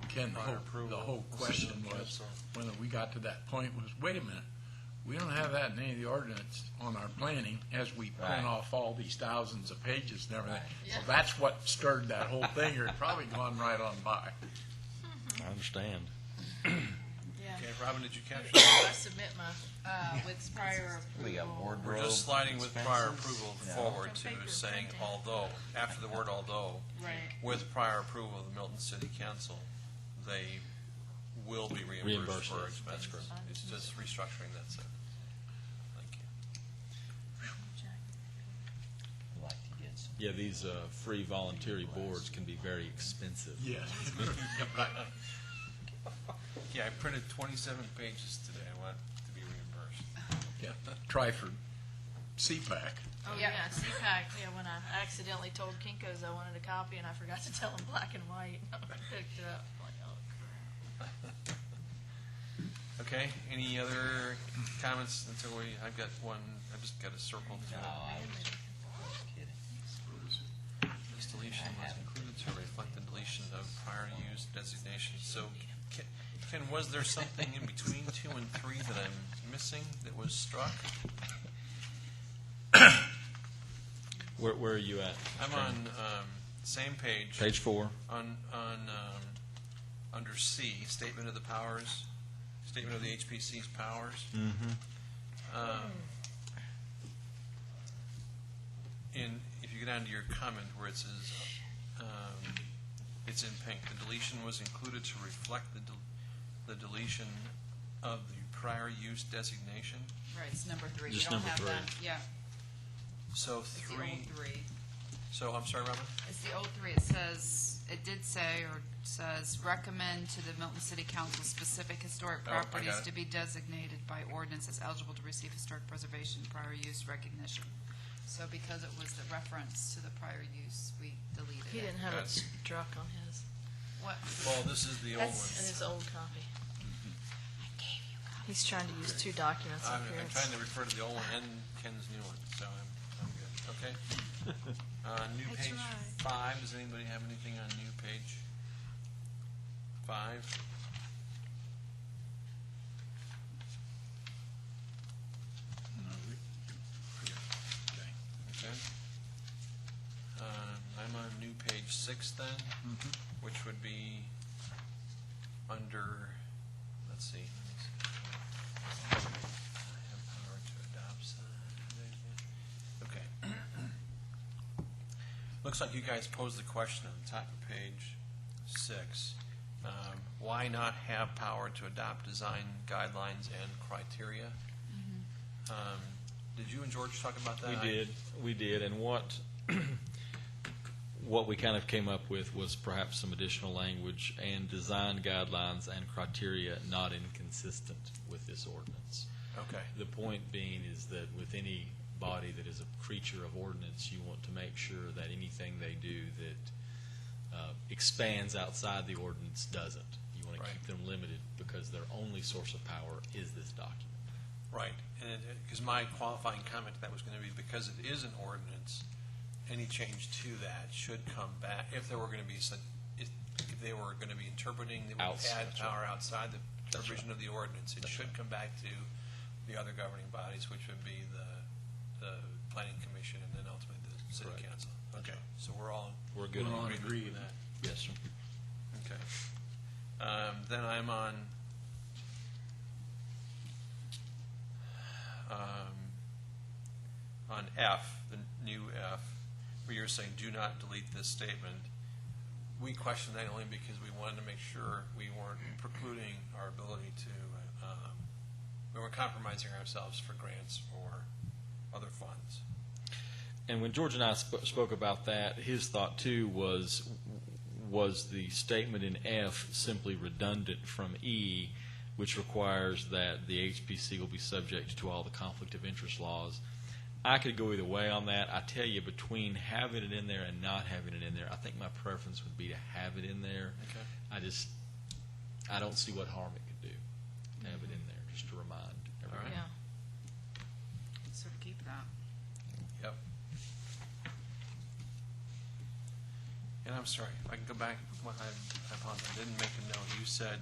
Ken, Prior approval. the whole question was, when we got to that point, was, wait a minute, we don't have that in any of the ordinance on our planning as we print Right. off all these thousands of pages and everything. Right. So that's what stirred that whole thing, or it probably gone right on by. I understand. Yeah. okay, Robin, did you capture I that? submit my, With prior We got approval. wardrobe. We're just sliding with prior expenses? approval No. forward Some paper to saying printing. although, after the word although, Right. with prior approval of the Milton City Council, they will be reimbursed Reimbursed, for yes, that's expenses. correct. It's just restructuring, that's it. Thank you. I'd like to get some Yeah, these free voluntary boards can be very expensive. Yes. Yeah, I printed 27 pages today. I want to be reimbursed. Yeah. Try for CPAC. Oh, Yeah. yeah, CPAC, yeah, when I accidentally told Kinko's I wanted a copy and I forgot to tell him black and white, I picked it up, like, oh, crap. Okay, any other comments until I've got one, I've just got a circle. This deletion was included to reflect the deletion of prior use designation. So, Ken, was there something in between 2 and 3 that I'm missing that was struck? Where are you at? I'm on same page. Page 4. On under C, statement of the powers, statement of the HPC's powers. If you go down to your comment where it says, it's in pink, the deletion was included to reflect the deletion of the prior use designation. Right, it's number 3. Just You don't number have 3. that. Yeah, So it's the 3. old 3. So I'm sorry, Robin. It's the old 3. It did say, or says, recommend to the Milton City Council specific historic Oh, I got properties it. to be designated by ordinance as eligible to receive historic preservation prior use recognition. So because it was the reference to the prior use, we deleted He it. didn't have it That's- struck on his, What? Well, this is the old That's- one. in his old copy. He's trying to use 2 documents up I'm here. trying to refer to the old one and Ken's new one, so I'm good. Okay. New That's page right. 5. Does anybody have anything on new page 5? Okay. I'm on new page 6 then, which would be under, let's see. I have power to adopt sign. Okay. Looks like you guys posed the question on the top of page 6. Why not have power to adopt design guidelines and criteria? Did you and George talk about that? We did, and what what we kind of came up with was perhaps some additional language and design guidelines and criteria not inconsistent with this ordinance. Okay. The point being is that with any body that is a creature of ordinance, you want to make sure that anything they do that expands outside the ordinance doesn't. You want to Right. keep them limited because their only source of power is this document. Right, and because my qualifying comment to that was going to be because it is an ordinance, any change to that should come back, if there were going to be some, if they were going to be interpreting that would Outside, add that's power right. outside the That's provision right. of the ordinance, it That's should right. come back to the other governing bodies, which would be the planning commission and then ultimately the city Correct. council. That's Okay, right. so we're all We're good We're on on that. agreement. with that. Yes, sir. Okay. Then I'm on F, the new F, where you're saying, do not delete this statement. We questioned that only because we wanted to make sure we weren't precluding our ability to, we weren't compromising ourselves for grants or other funds. And when George and I spoke about that, his thought too was the statement in F simply redundant from E, which requires that the HPC will be subject to all the conflict of interest laws. I could go either way on that. I tell you, between having it in there and not having it in there, I think my preference would be to have it in there. Okay. I don't see what harm it could do to have it in there, just to remind everyone. right. Yeah. So to keep that. Yep. And I'm sorry, if I can go back, I apologize, I didn't make a note. You said,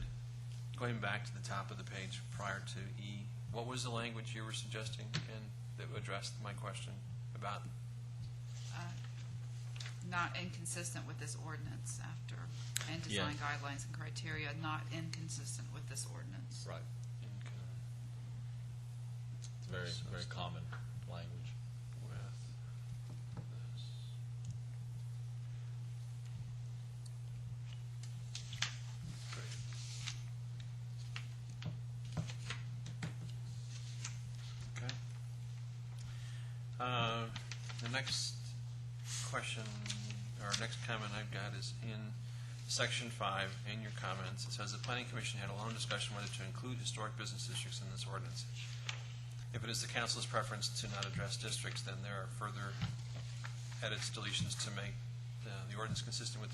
going back to the top of the page prior to E, what was the language you were suggesting, Ken, that addressed my question about? Not inconsistent with this ordinance after, and Yeah. design guidelines and criteria, not inconsistent with this ordinance. Right. It's very, very common language. With this. Great. Okay. The next question, or next comment I've got is in Section 5, in your comments, it says the Planning Commission had a long discussion whether to include historic business districts in this ordinance. If it is the council's preference to not address districts, then there are further edits, deletions to make the ordinance consistent with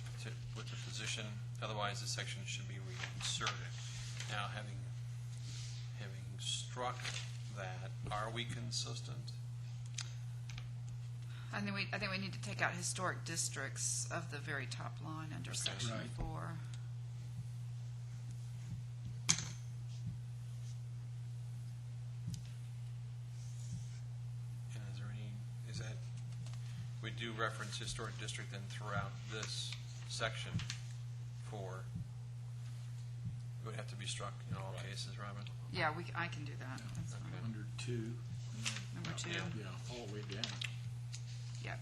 the position. Otherwise, the section should be reinserted. Now, having struck that, are we consistent? I think we need to take out historic districts of the very top line under Okay. section Right. 4. And is that, we do reference historic district then throughout this section 4. It would have to be struck in all cases, Robin? Yeah, I can do that. That's fine. Okay. Under 2. Number 2. Yeah, all the way down. Yep.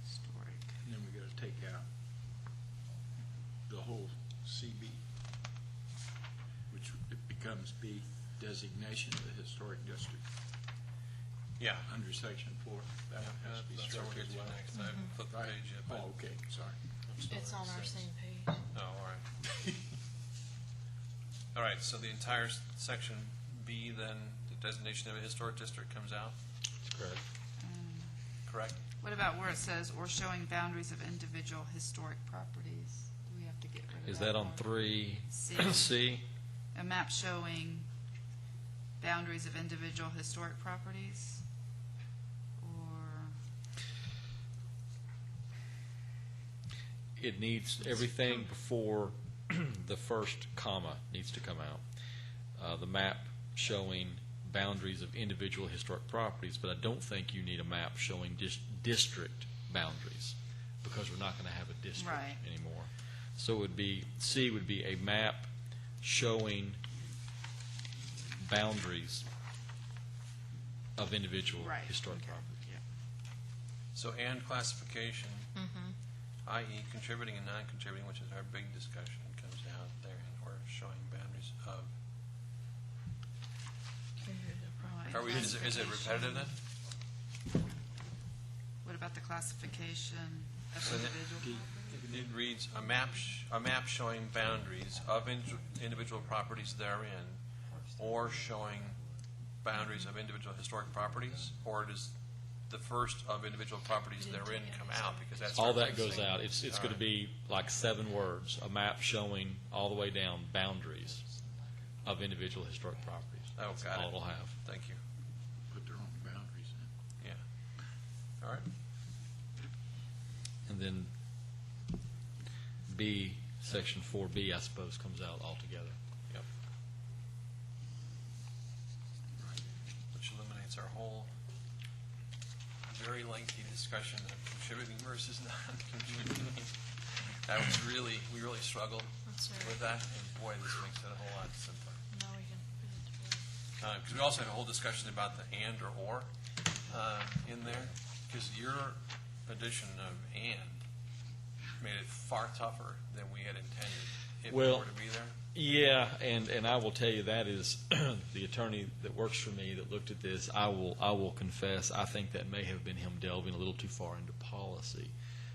Historic. And then we got to take out the whole CB, which it becomes B, designation of the historic district, Yeah. under section 4. That one has to be That's what struck we'll get as to well. next. I haven't flipped the Right. page yet, but Oh, okay, sorry. I'm still It's where on it our says. same page. Oh, all right. All right, so the entire section B, then, the designation of a historic district comes out, Correct. correct? What about where it says, or showing boundaries of individual historic properties? Do we have to get rid of Is that on part? 3C? C. A map showing boundaries of individual historic properties? Or, It needs, everything before the first comma needs to come out. The map showing boundaries of individual historic properties, but I don't think you need a map showing district boundaries, because we're not going to have a district Right. anymore. So it would be, C would be a map showing boundaries of individual right. historic okay. properties. Yeah. So, and classification, Mm-hmm. i.e. contributing and non-contributing, which is our big discussion, comes out there, and we're showing boundaries of. Right. Are we, is it repetitive then? What about the classification of So that- individual? It reads, a map showing boundaries of individual properties therein, or showing boundaries of individual historic properties, or does the first of individual properties therein come out, because that's. All that referencing- goes out. It's All going to right. be like 7 words, a map showing all the way down boundaries of individual historic properties. Oh, That's got all it. it'll have. Thank you. Put their own boundaries in. Yeah. All right. And then B, section 4B, I suppose, comes out altogether. Yep. Which eliminates our whole very lengthy discussion of contributing versus non-contributing. That was really, we really struggled That's right. with that, and boy, this makes it a whole lot simpler. Now we can put it to work. Because we also had a whole discussion about the and or in there, because your addition of and made it far tougher than we had intended if we Well, were to be there. Yeah, and I will tell you that is the attorney that works for me that looked at this. I will confess I think that may have been him delving a little too far into policy.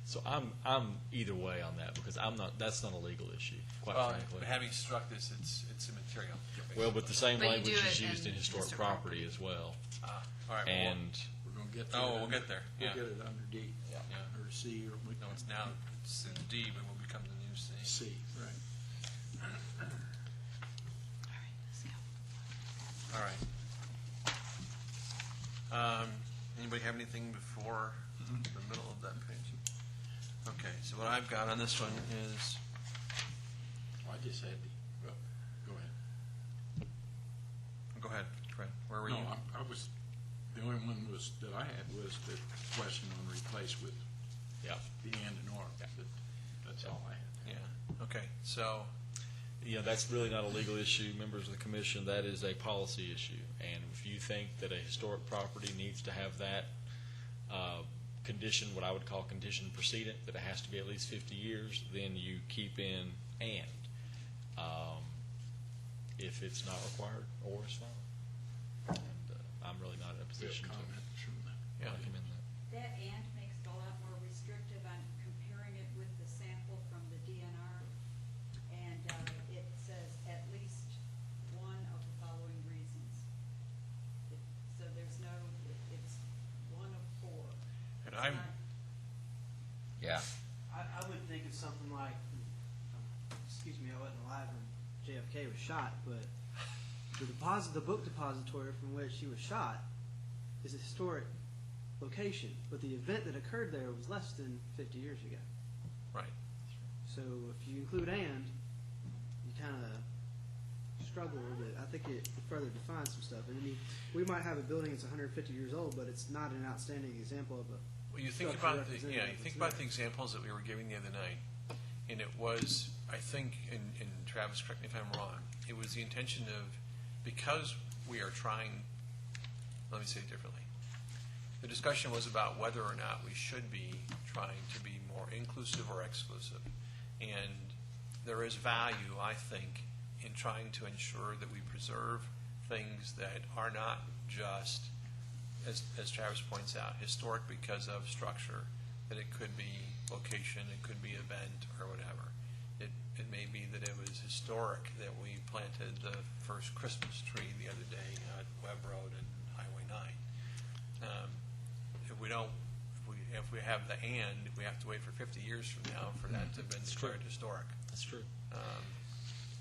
So I'm either way on that, because I'm not. That's not a legal issue, quite Well, frankly. but having struck this, it's immaterial. Well, but the same But you language do is it used in in historic historic property as well. All right. And We're going to get there. Oh, we'll get there, yeah. We'll get it under D. Yeah. Or C, or we. No, it's now it's in D, but will become the new C. C, right. All right, let's go. All right. Anybody have anything before the middle of that page? Okay, so what I've got on this one is, Well, I just had the, well, go ahead. go ahead, Fred, where were No, you? I was, the only one was, that I had was the question on replace with yeah, the and or. That's all I had. Yeah, okay, so, that's really not a legal issue, members of the commission. That is a policy issue. And if you think that a historic property needs to have that condition, what I would call condition precedent, that it has to be at least 50 years, then you keep in and. If it's not required, or is fine. And I'm really not in a We have position to. comments from the Yeah. recommend that. That and makes it a lot more restrictive on comparing it with the sample from the DNR. And it says at least one of the following reasons. So there's no, it's one of four. And It's I'm, not- Yeah. I would think of something like, excuse me, I wasn't alive when JFK was shot, but the book depository from which he was shot is a historic location, but the event that occurred there was less than 50 years ago. right. So if you include and, you kind of struggle a little bit. I think it further defines some stuff. And I mean, we might have a building that's 150 years old, but it's not an outstanding example of a. Well, you think Structure about the, representative yeah, of you its think about needs. the examples that we were giving the other night, and it was, I think, and Travis, correct me if I'm wrong, it was the intention of, because we are trying, let me say it differently. The discussion was about whether or not we should be trying to be more inclusive or exclusive. And there is value, I think, in trying to ensure that we preserve things that are not just, as Travis points out, historic because of structure, that it could be location, it could be event, or whatever. It may be that it was historic that we planted the first Christmas tree the other day at Webb Road and Highway 9. If we don't, if we have the and, we have to wait for 50 years from now for that to have been declared historic. That's true. Um,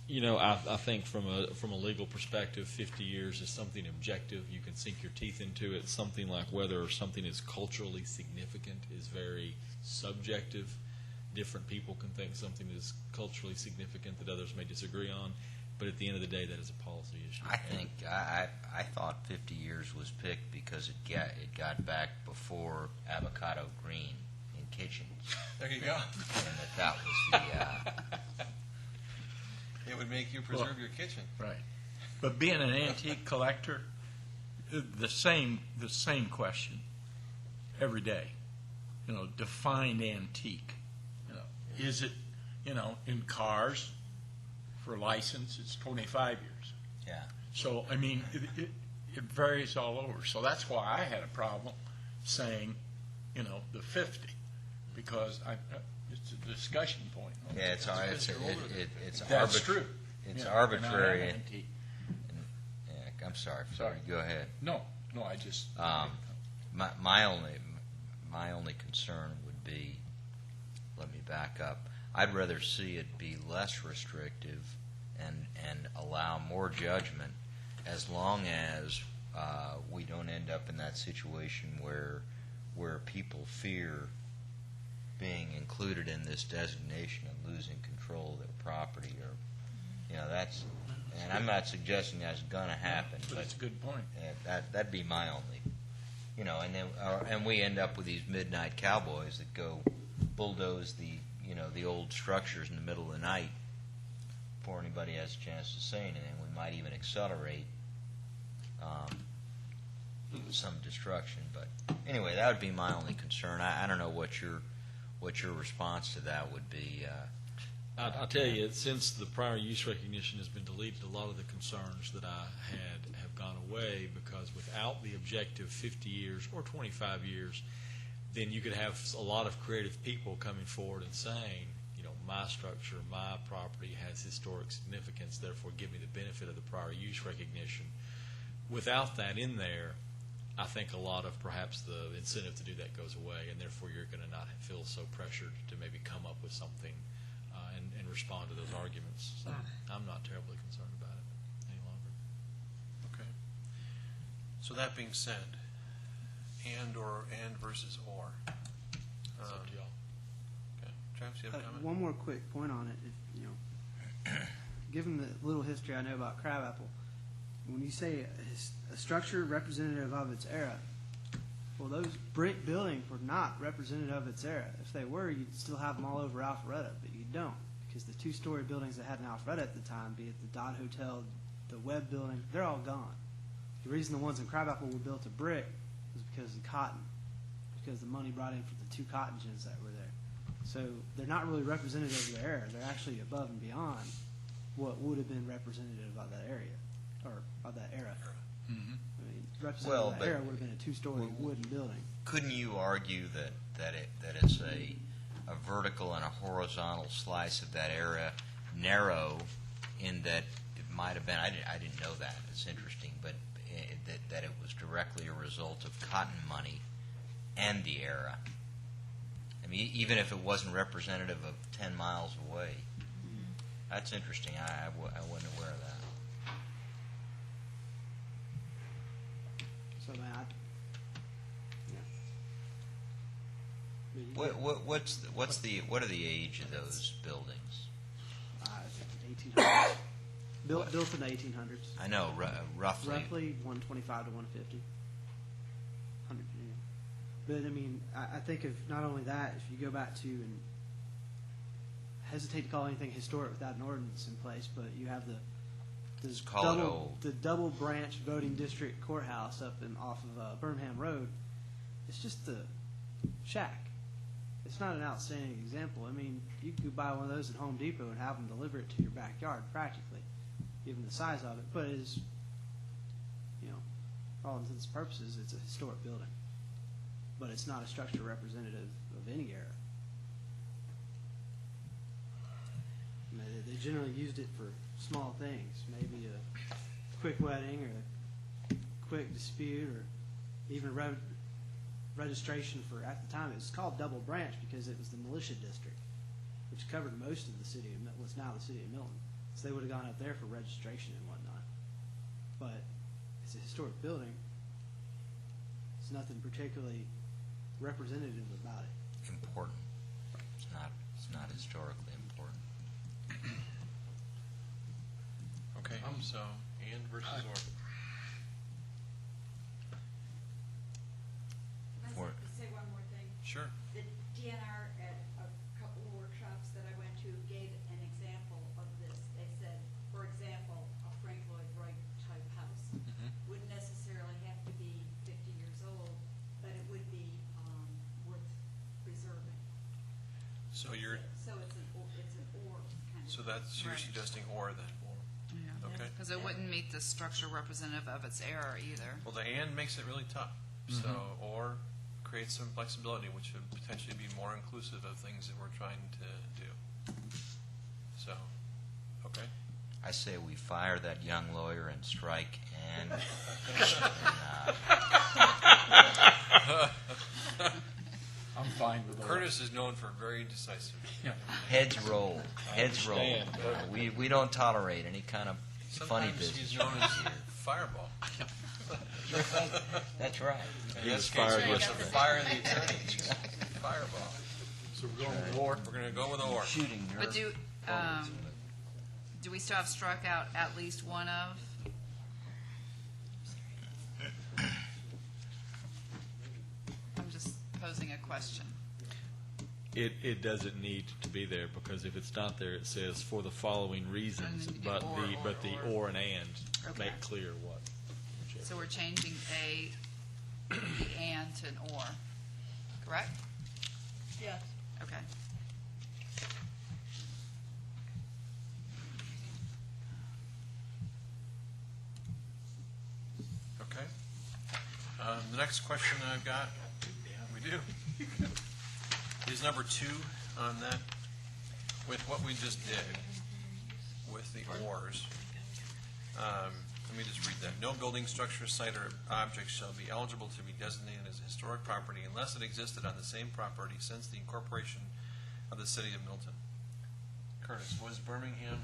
You know, I think from a legal perspective, 50 years is something objective. You can sink your teeth into it. Something like whether something is culturally significant is very subjective. Different people can think something is culturally significant that others may disagree on. But at the end of the day, that is a policy issue. I think I thought 50 years was picked because it got back before avocado green in kitchens, There you go. and that was the. It would make you preserve your kitchen. Right. But being an antique collector, the same question every day. You know, define antique. You know, is it, you know, in cars for license, it's 25 years. Yeah. So, I mean, it varies all over. So that's why I had a problem saying, you know, the 50, because it's a discussion point. Yeah, it's That's arbitrary. true. It's Yeah, arbitrary. and I am antique. Yeah, I'm sorry. Sorry. Go ahead. No, I just. My only concern would be, let me back up. I'd rather see it be less restrictive and allow more judgment, as long as we don't end up in that situation where people fear being included in this designation and losing control of their property, or, you know, that's, and I'm not suggesting that's going to happen, But it's a good point. that'd be my only, you know, and then and we end up with these midnight cowboys that go bulldoze the old structures in the middle of the night before anybody has a chance to say anything. We might even accelerate some destruction. But anyway, that would be my only concern. I don't know what your response to that would be. I'll tell you, since the prior use recognition has been deleted, a lot of the concerns that I had have gone away, because without the objective 50 years or 25 years, then you could have a lot of creative people coming forward and saying, you know, my structure, my property has historic significance, therefore give me the benefit of the prior use recognition. Without that in there, I think a lot of perhaps the incentive to do that goes away, and therefore you're going to not feel so pressured to maybe come up with something and respond to those arguments. So I'm not terribly concerned about it any longer. Okay. So that being said, and versus or. It's up to y'all. Okay. Travis, you have a comment? One more quick point on it. You know, given the little history I know about Crabapple, when you say a structure representative of its era, well, those brick buildings were not representative of its era. If they were, you'd still have them all over Alpharetta, but you don't, because the two-story buildings that had an Alpharetta at the time, be it the Dodd Hotel, the Webb building, they're all gone. The reason the ones in Crabapple were built of brick was because of cotton, because the money brought in for the two cotton gins that were there. So they're not really representative of their era. They're actually above and beyond what would have been representative of that area, or of that era. I mean, Well, representative of that but- era would have been a two-story wooden building. Couldn't you argue that it's a vertical and a horizontal slice of that area, narrow, in that it might have been, I didn't know that, it's interesting, but that it was directly a result of cotton money and the era. I mean, even if it wasn't representative of 10 miles away. That's interesting. I wasn't aware of that. So, man, What are the age of those buildings? 1800s. Built in the 1800s. I know, roughly. Roughly 125 to 150. 100, yeah. But I mean, I think of not only that, if you go back to, and hesitate to call anything historic without an ordinance in place, but you have Just call it old. the double branch voting district courthouse up off of Birmingham Road. It's just a shack. It's not an outstanding example. I mean, you could buy one of those at Home Depot and have them deliver it to your backyard practically, given the size of it. But it is, for all intents and purposes, it's a historic building. But it's not a structure representative of any era. I mean, they generally used it for small things, maybe a quick wedding or a quick dispute or even registration for, at the time, it was called Double Branch because it was the militia district, which covered most of the city of what's now the city of Milton. So they would have gone up there for registration and whatnot. But it's a historic building. There's nothing particularly representative about it. Important. It's not historically important. Okay, so and versus or. For- Let's say one more thing. Sure. The DNR at a couple of workshops that I went to gave an example of this. They said, for example, a Frank Lloyd Wright type house wouldn't necessarily have to be 50 years old, but it would be worth preserving. So you're, So it's an or kind of. so that's, you're Right. suggesting or then. Okay. Because it wouldn't meet the structure representative of its era either. Well, the and makes it really tough. So, or creates some flexibility, which would potentially be more inclusive of things that we're trying to do. So, okay. I say we fire that young lawyer and strike and I'm fine with all Curtis is known for very decisive. heads roll. Heads roll. understand. We don't tolerate any kind of funny Sometimes business. he's known as Fireball. That's right. In He this was case, fired we're gonna yesterday. fire the attorney. Fireball. So we're going with or. We're going to go with or. Shooting But do we still have struck out at least one of? I'm just posing a question. It doesn't need to be there, because if it's not there, it says for the following reasons, And then you get but the or and Okay. make clear what. So we're changing a, the and to an or, correct? Yes. Okay. Okay. The next question I've got, we do, is number 2 on that, with what we just did with the ors. Let me just read that. No building, structure, site, or object shall be eligible to be designated as a historic property unless it existed on the same property since the incorporation of the city of Milton. Curtis, was Birmingham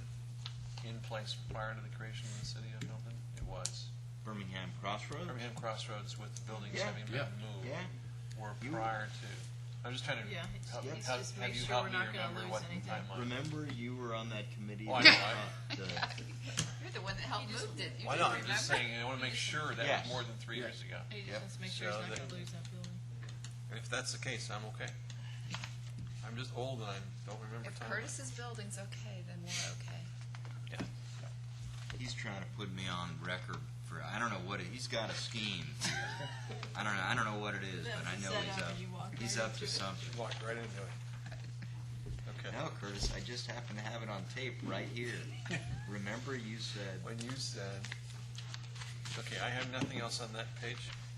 in place prior to the creation of the city of Milton? It was. Birmingham Crossroads? Birmingham Crossroads with the buildings Yeah. having been moved were prior to. I'm just trying to Yeah, help, it's help, just have make you sure help we're me not gonna remember lose what the anything. timeline. Remember, you were on that committee. Oh, I that, know. You're the one that helped move it. You Why didn't not? I'm just remember? saying, I want to make sure that Yes. was more than 3 years ago. He Yep. just wants to make So sure he's not that- going to lose that building. If that's the case, I'm okay. I'm just old and I don't remember If time. Curtis's building's okay, then we're okay. Yeah. He's trying to put me on record for, I don't know what he's got a scheme. I don't know what it is, but I know he's up to something. You walked right into it. Okay. No, Curtis, I just happen to have it on tape right here. Remember, you said When you said, Okay, I have nothing else on that page.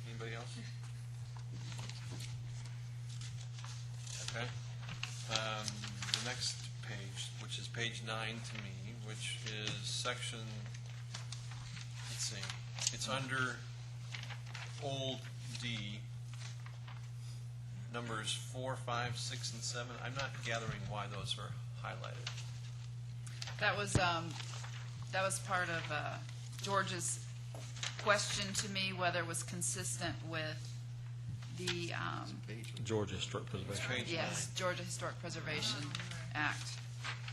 Anybody else? Okay. The next page, which is page 9 to me, which is section, let's see, it's under old D, numbers 4, 5, 6, and 7. I'm not gathering why those are highlighted. That was part of George's question to me, whether it was consistent with the, Georgia Historic Preservation. Page yes, Georgia Historic Preservation Act.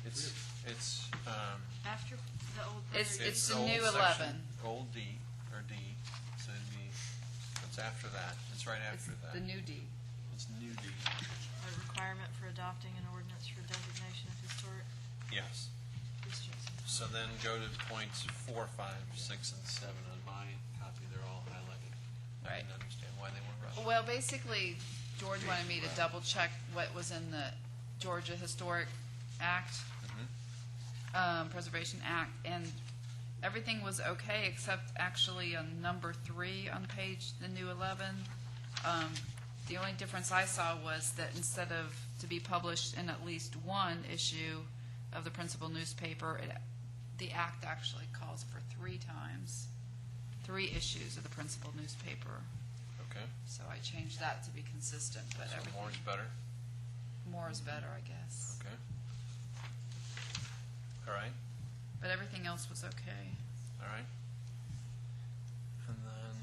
It's After the old. It's the old new section, 11. Old D, or D, so it's after that, it's right It's after that. the new D. It's new D, A requirement for adopting an ordinance for designation of historic yes. districts. So then go to points 4, 5, 6, and 7 on my copy, they're all highlighted. I Right. didn't understand why they weren't rushed. Well, basically, George wanted me to double check what was in the Georgia Historic Act, Preservation Act, and everything was okay except actually on number 3 on page, the new 11. The only difference I saw was that instead of to be published in at least one issue of the principal newspaper, the act actually calls for 3 times, 3 issues of the principal newspaper. Okay, So I changed that to be consistent, but so everything, more is better, more is better, I guess. okay. All right, But everything else was okay. all right. And then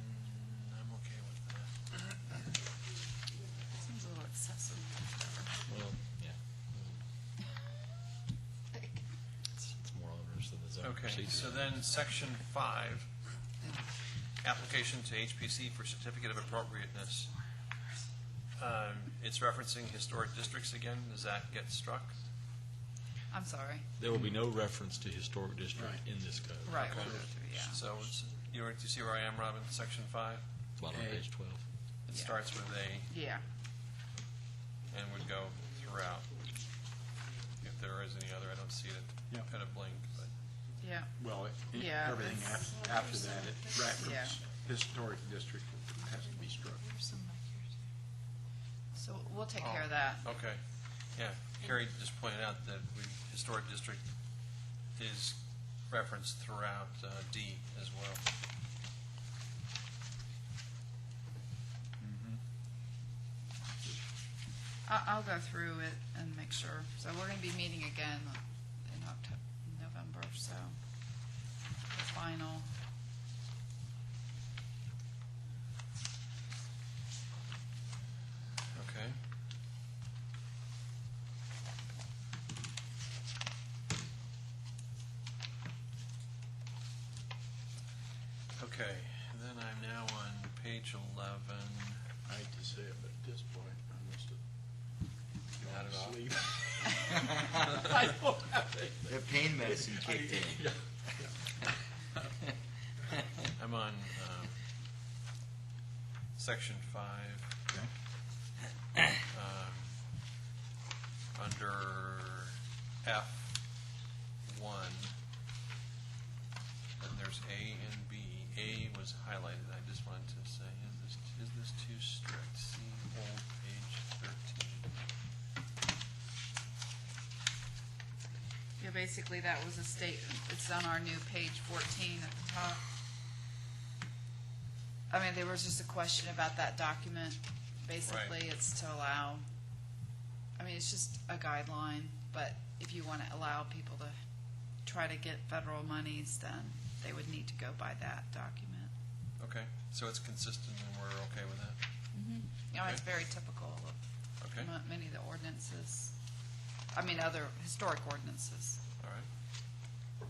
I'm okay with that. Seems a little excessive. Well, yeah. It's more onerous than the zoning Okay, procedure. so then section 5, application to HPC for certificate of appropriateness. It's referencing historic districts again, does that get struck? I'm sorry. There will be no reference to historic district in this code. Right, Okay. we'll go through, yeah. So, do you see where I am, Robin, section 5? Bottom of page 12. It Yeah. starts with A Yeah. and would go throughout. If there is any other, I don't see it Yeah. at a blink, but, Yeah. Well, Yeah, everything that's- after that, it reference Yeah. historic district has to be struck. There's some back here too. So we'll take care of that. okay. Yeah, Carrie just pointed out that historic district is referenced throughout D as well. I'll go through it and make sure. So we're going to be meeting again in October, November, so the final. Okay. Okay, then I'm now on page 11. I hate to say it, but at this point, I must have Not gone at to all. sleep. I don't have anything. The pain medicine kicked in. I'm on section 5. Under F1, and there's A and B. A was highlighted. I just wanted to say, is this too strict? See old page 13. Yeah, basically that was a statement. It's on our new page 14 at the top. I mean, there was just a question about that document. Basically, it's to allow, I mean, it's just a guideline, but if you want to allow people to try to get federal monies, then they would need to go by that document. Okay, so it's consistent and we're okay with that? You know, it's Okay. very typical of Okay, many of the ordinances, I mean, other historic ordinances. all right.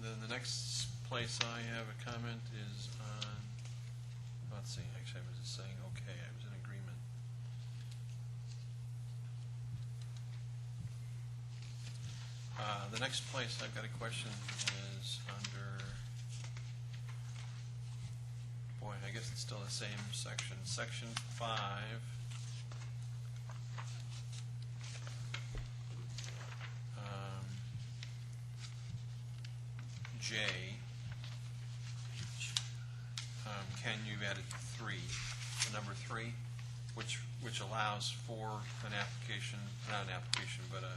Then the next place I have a comment is on, let's see, actually I was just saying okay, I was in agreement. The next place I've got a question is under, boy, I guess it's still the same section, section 5. J. Ken, you've added 3, the number 3, which allows for an application, not an application, but a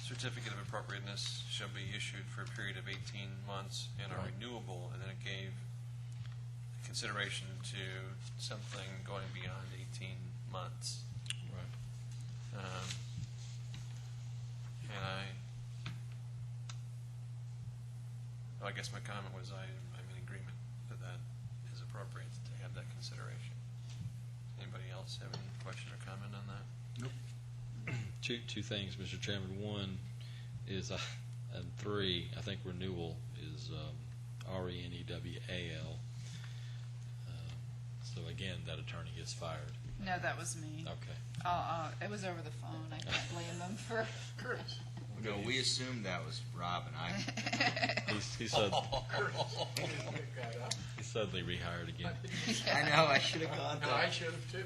certificate of appropriateness shall be issued for a period of 18 months and are Right. renewable, and then it gave consideration to something going beyond 18 months. Right. And I guess my comment was I'm in agreement that that is appropriate to have that consideration. Anybody else have any question or comment on that? Two things, Mr. Chairman. One is, and 3, I think renewal is RENEWAL. So again, that attorney gets fired. No, that was me. Okay. It was over the phone. I can't blame them for. No, we assumed that was Rob and I. He suddenly rehired again. I know, I should have gone there. should have too.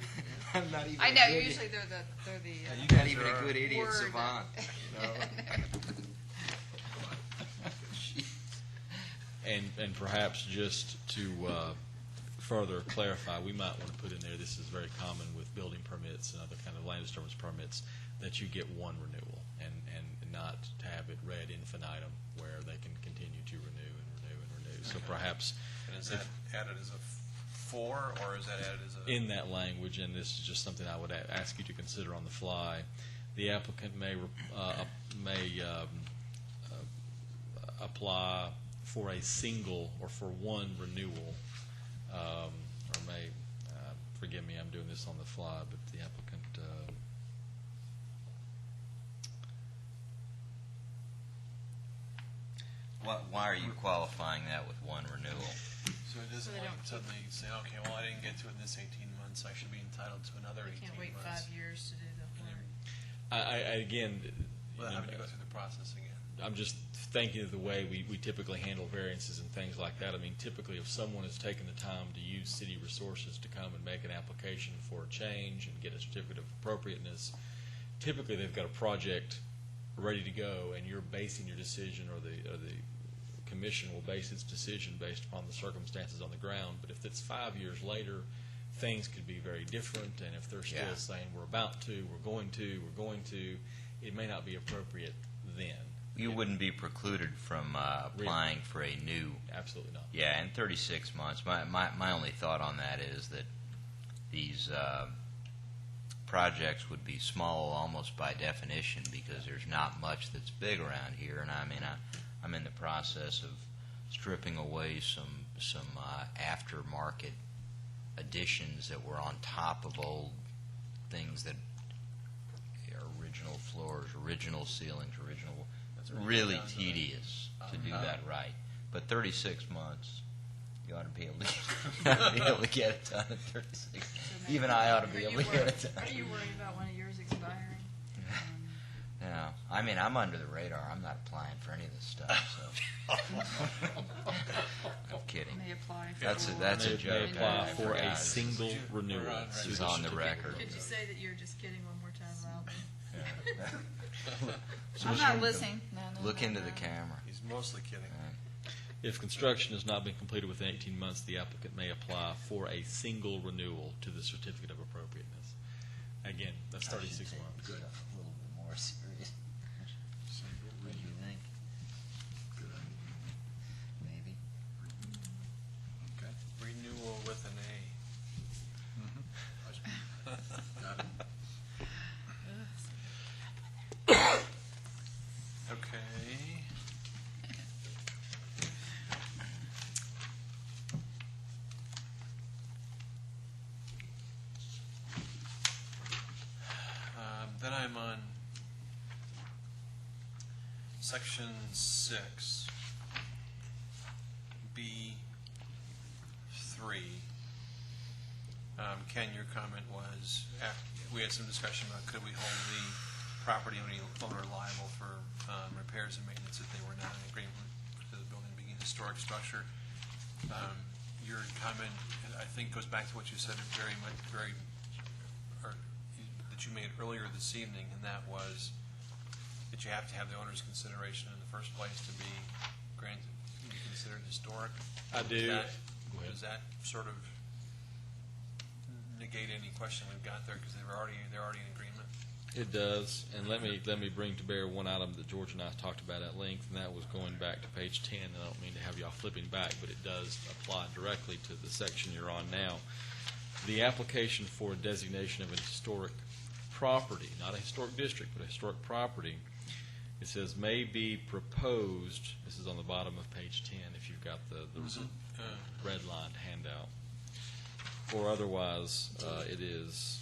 I'm not even I know. a good, Usually they're the. you're not even a good idiot word. savant. You know? And perhaps just to further clarify, we might want to put in there, this is very common with building permits and other kind of land disturbance permits, that you get one renewal and not to have it read infinitum where they can continue to renew and renew and renew. So perhaps And is that added as a 4, or is that added as a? in that language, and this is just something I would ask you to consider on the fly, the applicant may apply for a single or for one renewal, or may, forgive me, I'm doing this on the fly, but the applicant, Why are you qualifying that with one renewal? So it doesn't So they like don't suddenly say, okay, well, I didn't get to it in this 18 months, I should be entitled to another 18 We can't wait months. 5 years to do the whole. again, Well, having to go through the process again. I'm just thinking of the way we typically handle variances and things like that. I mean, typically, if someone has taken the time to use city resources to come and make an application for a change and get a certificate of appropriateness, typically they've got a project ready to go, and you're basing your decision, or the commission will base its decision based upon the circumstances on the ground. But if it's 5 years later, things could be very different, and if they're still Yeah. saying we're about to, we're going to, it may not be appropriate then. You wouldn't be precluded from applying for a new. Absolutely not. Yeah, in 36 months. My only thought on that is that these projects would be small almost by definition, because there's not much that's big around here. And I mean, I'm in the process of stripping away some aftermarket additions that were on top of old things that are original floors, original ceilings, original. That's already Really done, tedious to do Uh-huh. that right. But 36 months, you ought to be able to get it done in 36. Even I ought to be able to get it done. Are you worried about one of yours expiring? No, I mean, I'm under the radar. I'm not applying for any of this stuff. So I'm kidding. May apply for. That's a one. that's a May joke. apply I for a forgot. single renewal. We're on to record. It's the on the certificate. record. Could you say that you're just kidding one more time, Rob? So I'm Mr. not listening. No, Look no, into no. the camera. He's mostly kidding. If construction has not been completed within 18 months, the applicant may apply for a single renewal to the certificate of appropriateness. Again, that's 36 months. A little bit more serious. What do you think? Maybe. Renewal with an A. Okay. Then I'm on section 6, B3. Ken, your comment was, we had some discussion about could we hold the property owner liable for repairs and maintenance if they were not in agreement with the building being a historic structure. Your comment, I think, goes back to what you said that you made earlier this evening, and that was that you have to have the owner's consideration in the first place to be granted, to be considered historic. I do. Go ahead. does that sort of negate any question we've got there, because they're already in agreement? It does, and let me bring to bear one item that George and I talked about at length, and that was going back to page 10, and I don't mean to have y'all flipping back, but it does apply directly to the section you're on now. The application for a designation of a historic property, not a historic district, but a historic property, it says may be proposed, this is on the bottom of page 10, if you've got the red-lined handout, or otherwise, it is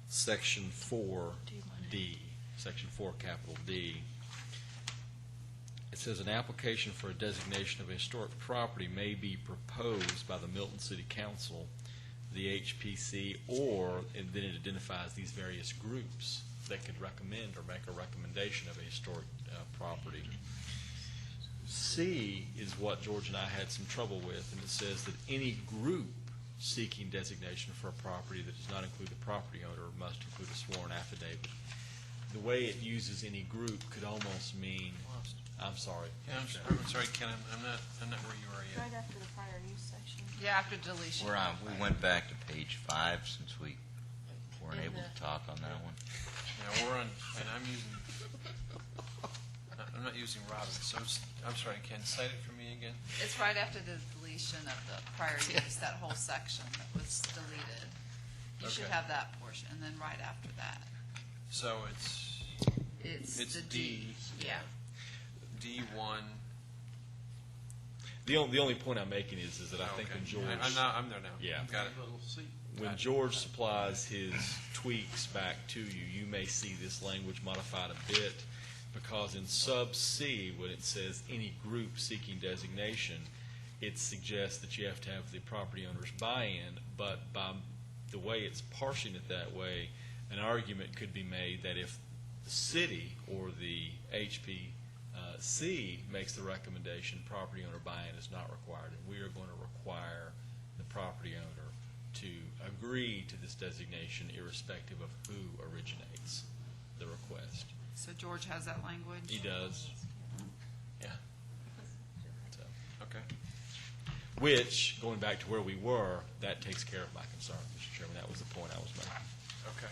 Section 4D, Section 4, capital D. It says an application for a designation of a historic property may be proposed by the Milton City Council, the HPC, and then it identifies these various groups that could recommend or make a recommendation of a historic property. C is what George and I had some trouble with, and it says that any group seeking designation for a property that does not include the property owner must include a sworn affidavit. The way it uses any group could almost mean, I'm sorry. Yeah, I'm sorry, Ken, I'm not where you are yet. Right after the prior use section. Yeah, after deletion. We're on, we went back to page 5 since we weren't able to talk on that one. Yeah, we're on, and I'm not using Robin, so I'm sorry, Ken, cite it for me again. It's right after the deletion of the prior use, that whole section that was deleted. You should Okay. have that portion, and then right after that. So It's it's the D. Yeah. D1. The only point I'm making is that I think Okay. when George, I'm there now. Yeah. Got it. Little C. when George supplies his tweaks back to you, you may see this language modified a bit, because in sub C, when it says any group seeking designation, it suggests that you have to have the property owner's buy-in, but by the way it's parsing it that way, an argument could be made that if the city or the HPC makes the recommendation, property owner buy-in is not required, and we are going to require the property owner to agree to this designation irrespective of who originates the request. So George has that language? He does. Yeah. So, Okay. which, going back to where we were, that takes care of my concern, Mr. Chairman. That was the point I was making. Okay.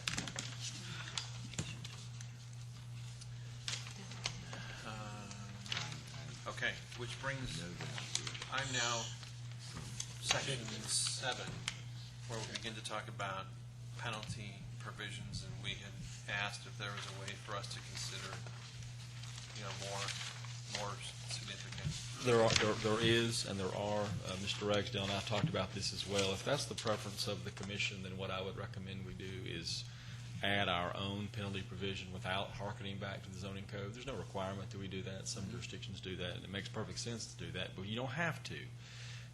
Okay, which brings, I'm now section 7, where we begin to talk about penalty provisions, and we had asked if there was a way for us to consider, more significant. There is, and there are. Mr. Ragsdale and I talked about this as well. If that's the preference of the commission, then what I would recommend we do is add our own penalty provision without hearkening back to the zoning code. There's no requirement that we do that. Some jurisdictions do that, and it makes perfect sense to do that, but you don't have to.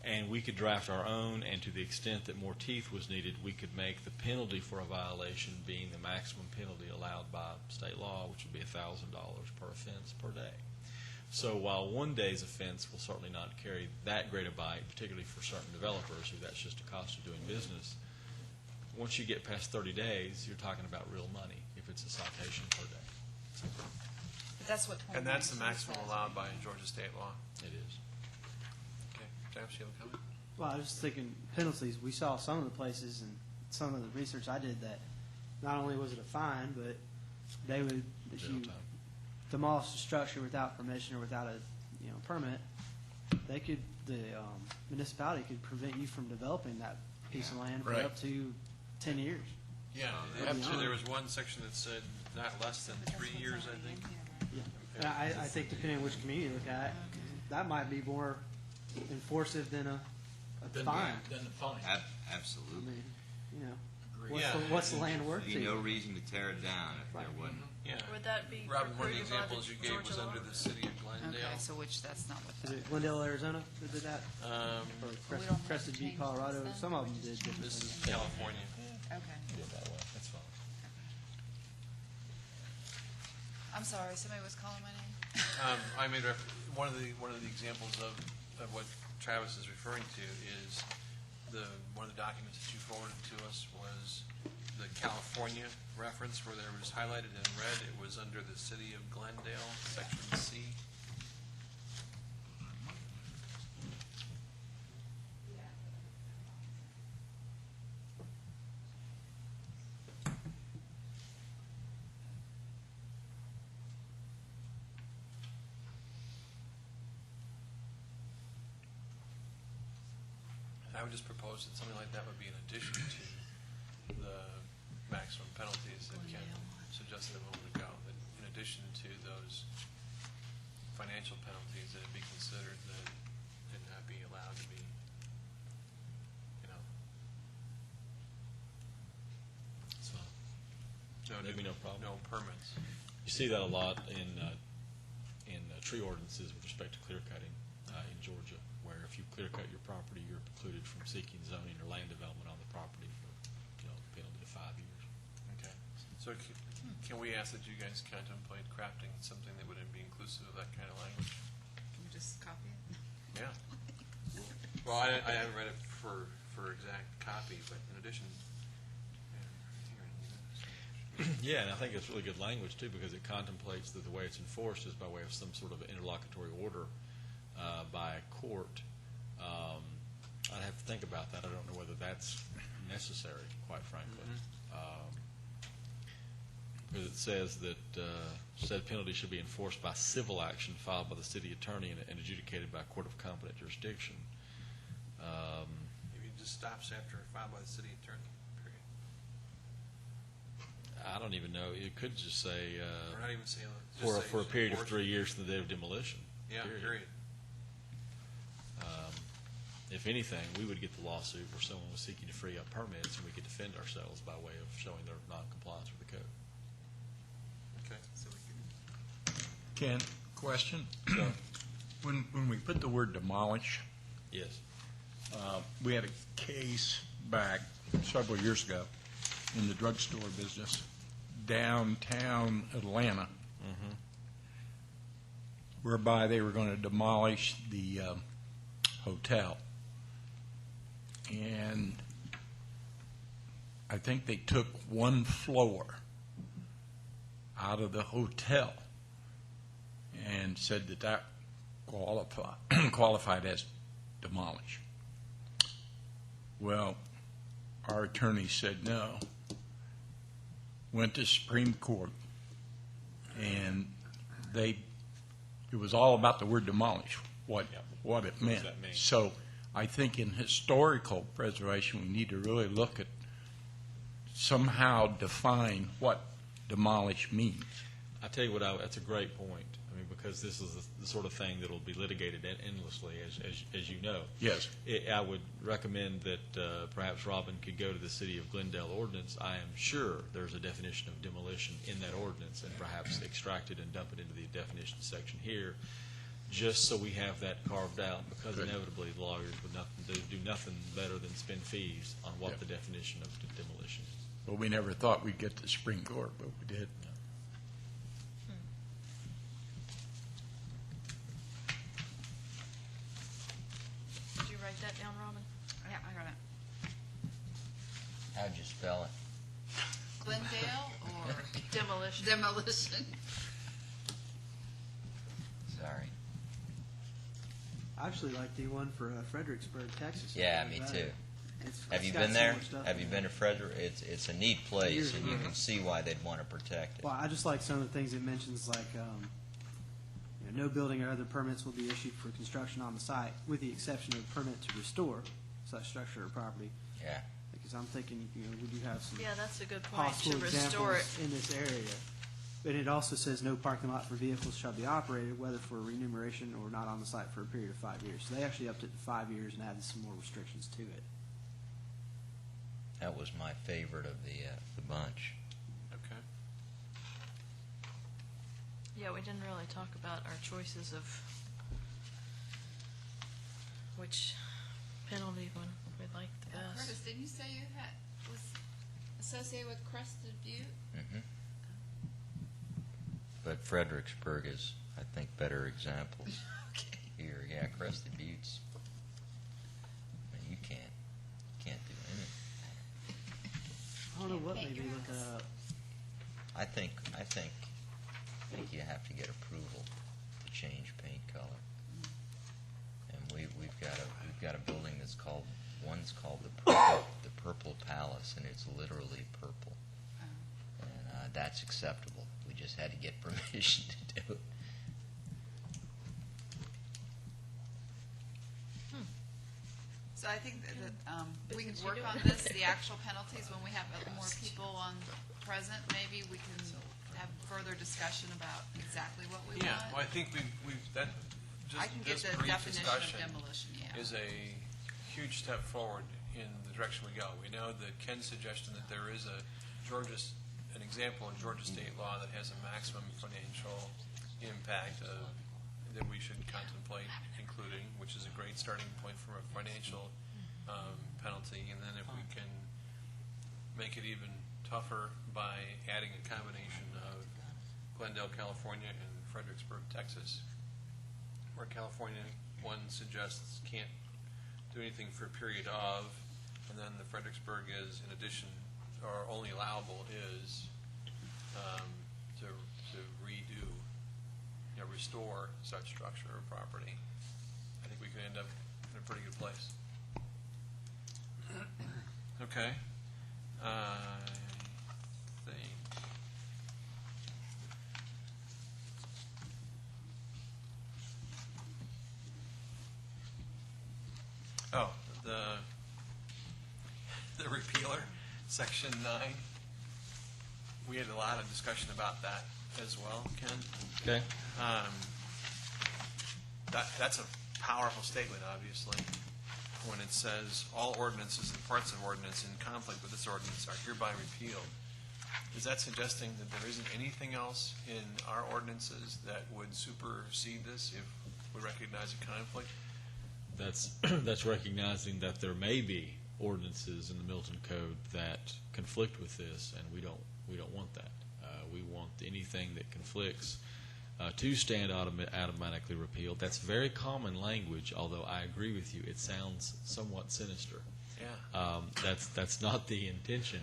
And we could draft our own, and to the extent that more teeth was needed, we could make the penalty for a violation being the maximum penalty allowed by state law, which would be $1,000 per offense per day. So while one day's offense will certainly not carry that great a bite, particularly for certain developers who that's just a cost of doing business, once you get past 30 days, you're talking about real money if it's a citation per day. But that's what. And that's the 21 maximum says. allowed by Georgia state law. It is. Okay, Travis, you have a comment? Well, I was just thinking penalties. We saw some of the places and some of the research I did that not only was it a fine, but they would, if Jail you time. demolish the structure without permission or without a permit, they could the municipality could prevent you from developing that piece of land for Right. up to 10 years. Yeah, there was one section that said not less than 3 years, I think. And I think depending on which community you look at, that might be more enforcive than a fine. Then the fine. I Absolutely. mean, Yeah. what's the land worth There'd to be no you? reason to tear it down if there wasn't. Yeah. Would that be Robin, one of the precluded by examples you gave was Georgia under law? the city of Glendale. Okay, so that's not what Is that. it Glendale, Arizona that did that? Um, Or We don't have Crested to Butte, change Colorado? this then? Some of them did This differently. is California. Okay. Do it that way. That's fine. I'm sorry, somebody was calling my name? I made one of the examples of what Travis is referring to is one of the documents that you forwarded to us was the California reference where there was highlighted in red. It was under the city of Glendale, section C. I would just propose that something like that would be in addition to the maximum penalties that Ken suggested a moment ago, that in addition to those financial penalties, that it be considered that it not be allowed to be, So, no, Maybe no problem. no permits. you see that a lot in tree ordinances with respect to clear cutting in Georgia, where if you clear cut your property, you're precluded from seeking zoning or land development on the property for, penalty of 5 years. Okay. So can we ask that you guys contemplate crafting something that would be inclusive of that kind of language? Can we just copy it? Yeah. Well, I haven't read it for exact copy, but in addition. Yeah, and I think it's really good language, too, because it contemplates that the way it's enforced is by way of some sort of interlocutory order by a court. I'd have to think about that. I don't know whether that's necessary, quite frankly. Because it says that said penalty should be enforced by civil action filed by the city attorney and adjudicated by a court of competent jurisdiction. Maybe it just stops after filed by the city attorney, period. I don't even know. It could just say Or not even say, just say for a period of enforcement. 3 years from the date of demolition. Yeah, period. If anything, we would get the lawsuit where someone was seeking to free up permits, and we could defend ourselves by way of showing their noncompliance with the code. Okay. So we can. Ken, question? When we put the word demolish, Yes. we had a case back several years ago in the drugstore business, downtown Atlanta, whereby they were going to demolish the hotel. And I think they took one floor out of the hotel and said that that qualified as demolish. Well, our attorney said no. Went to Supreme Court, and it was all about the word demolish, what it meant. that mean? So I think in historical preservation, we need to really look at, somehow define what demolish means. I tell you what, that's a great point. I mean, because this is the sort of thing that will be litigated endlessly, as you know. Yes. I would recommend that perhaps Robin could go to the City of Glendale ordinance. I am sure there's a definition of demolition in that ordinance, and perhaps extract it and dump it into the definition section here, just so we have that carved out, because Good. inevitably the lawyers would do nothing better than spend fees on what Yep. the definition of demolition is. Well, we never thought we'd get to the Supreme Court, but we did. Did you write that down, Robin? Yeah, I got it. How'd you spell it? Glendale or Demolition. demolition? Sorry. I actually like the one for Fredericksburg, Texas. Yeah, me Better. too. It's Have you got been there? similar stuff Have in you it. been to Frederick? It's a neat place, Years and you ago. can see why they'd want to protect it. Well, I just like some of the things it mentions, like no building or other permits will be issued for construction on the site, with the exception of permit to restore such structure or property. Yeah. Because I'm thinking, would you have some Yeah, that's a good point, possible to restore it. examples in this area? But it also says no parking lot for vehicles shall be operated, whether for remuneration or not on the site for a period of 5 years. So they actually upped it to 5 years and added some more restrictions to it. That was my favorite of the bunch. Okay. Yeah, we didn't really talk about our choices of which penalty one we liked the best. Curtis, didn't you say you was associated with Crested Butte? Hmm. But Fredericksburg is, I think, better examples. Okay. Here, yeah, Crested Buttes. I mean, you can't do anything. I don't know what Can't made me paint look your that up. I think you have to get approval to change paint color. And we've got a building one's called the Purple Palace, and it's literally purple. And that's acceptable. We just had to get permission to do it. So I think that we can Business you work do. on this, the actual penalties, when we have more people on present, maybe we can have further discussion about exactly what we Yeah, well, I want. think that, I can get just the this brief definition of discussion demolition, yeah. is a huge step forward in the direction we go. We know that Ken's suggestion that there is an example in Georgia state law that has a maximum financial impact that we should contemplate including, which is a great starting point for a financial penalty. And then if we can make it even tougher by adding a combination of Glendale, California, and Fredericksburg, Texas, where California, one suggests can't do anything for a period of, and then the Fredericksburg is, in addition, or only allowable is to redo, restore such structure or property. I think we could end up in a pretty good place. Okay. I think. Oh, the repealer, section 9. We had a lot of discussion about that as well, Ken. Okay. That's a powerful statement, obviously, when it says all ordinances and parts of ordinance in conflict with this ordinance are hereby repealed. Is that suggesting that there isn't anything else in our ordinances that would supersede this if we recognize a conflict? That's recognizing that there may be ordinances in the Milton Code that conflict with this, and we don't want that. We want anything that conflicts to stand automatically repealed. That's very common language, although I agree with you, it sounds somewhat sinister. Yeah. That's not the intention.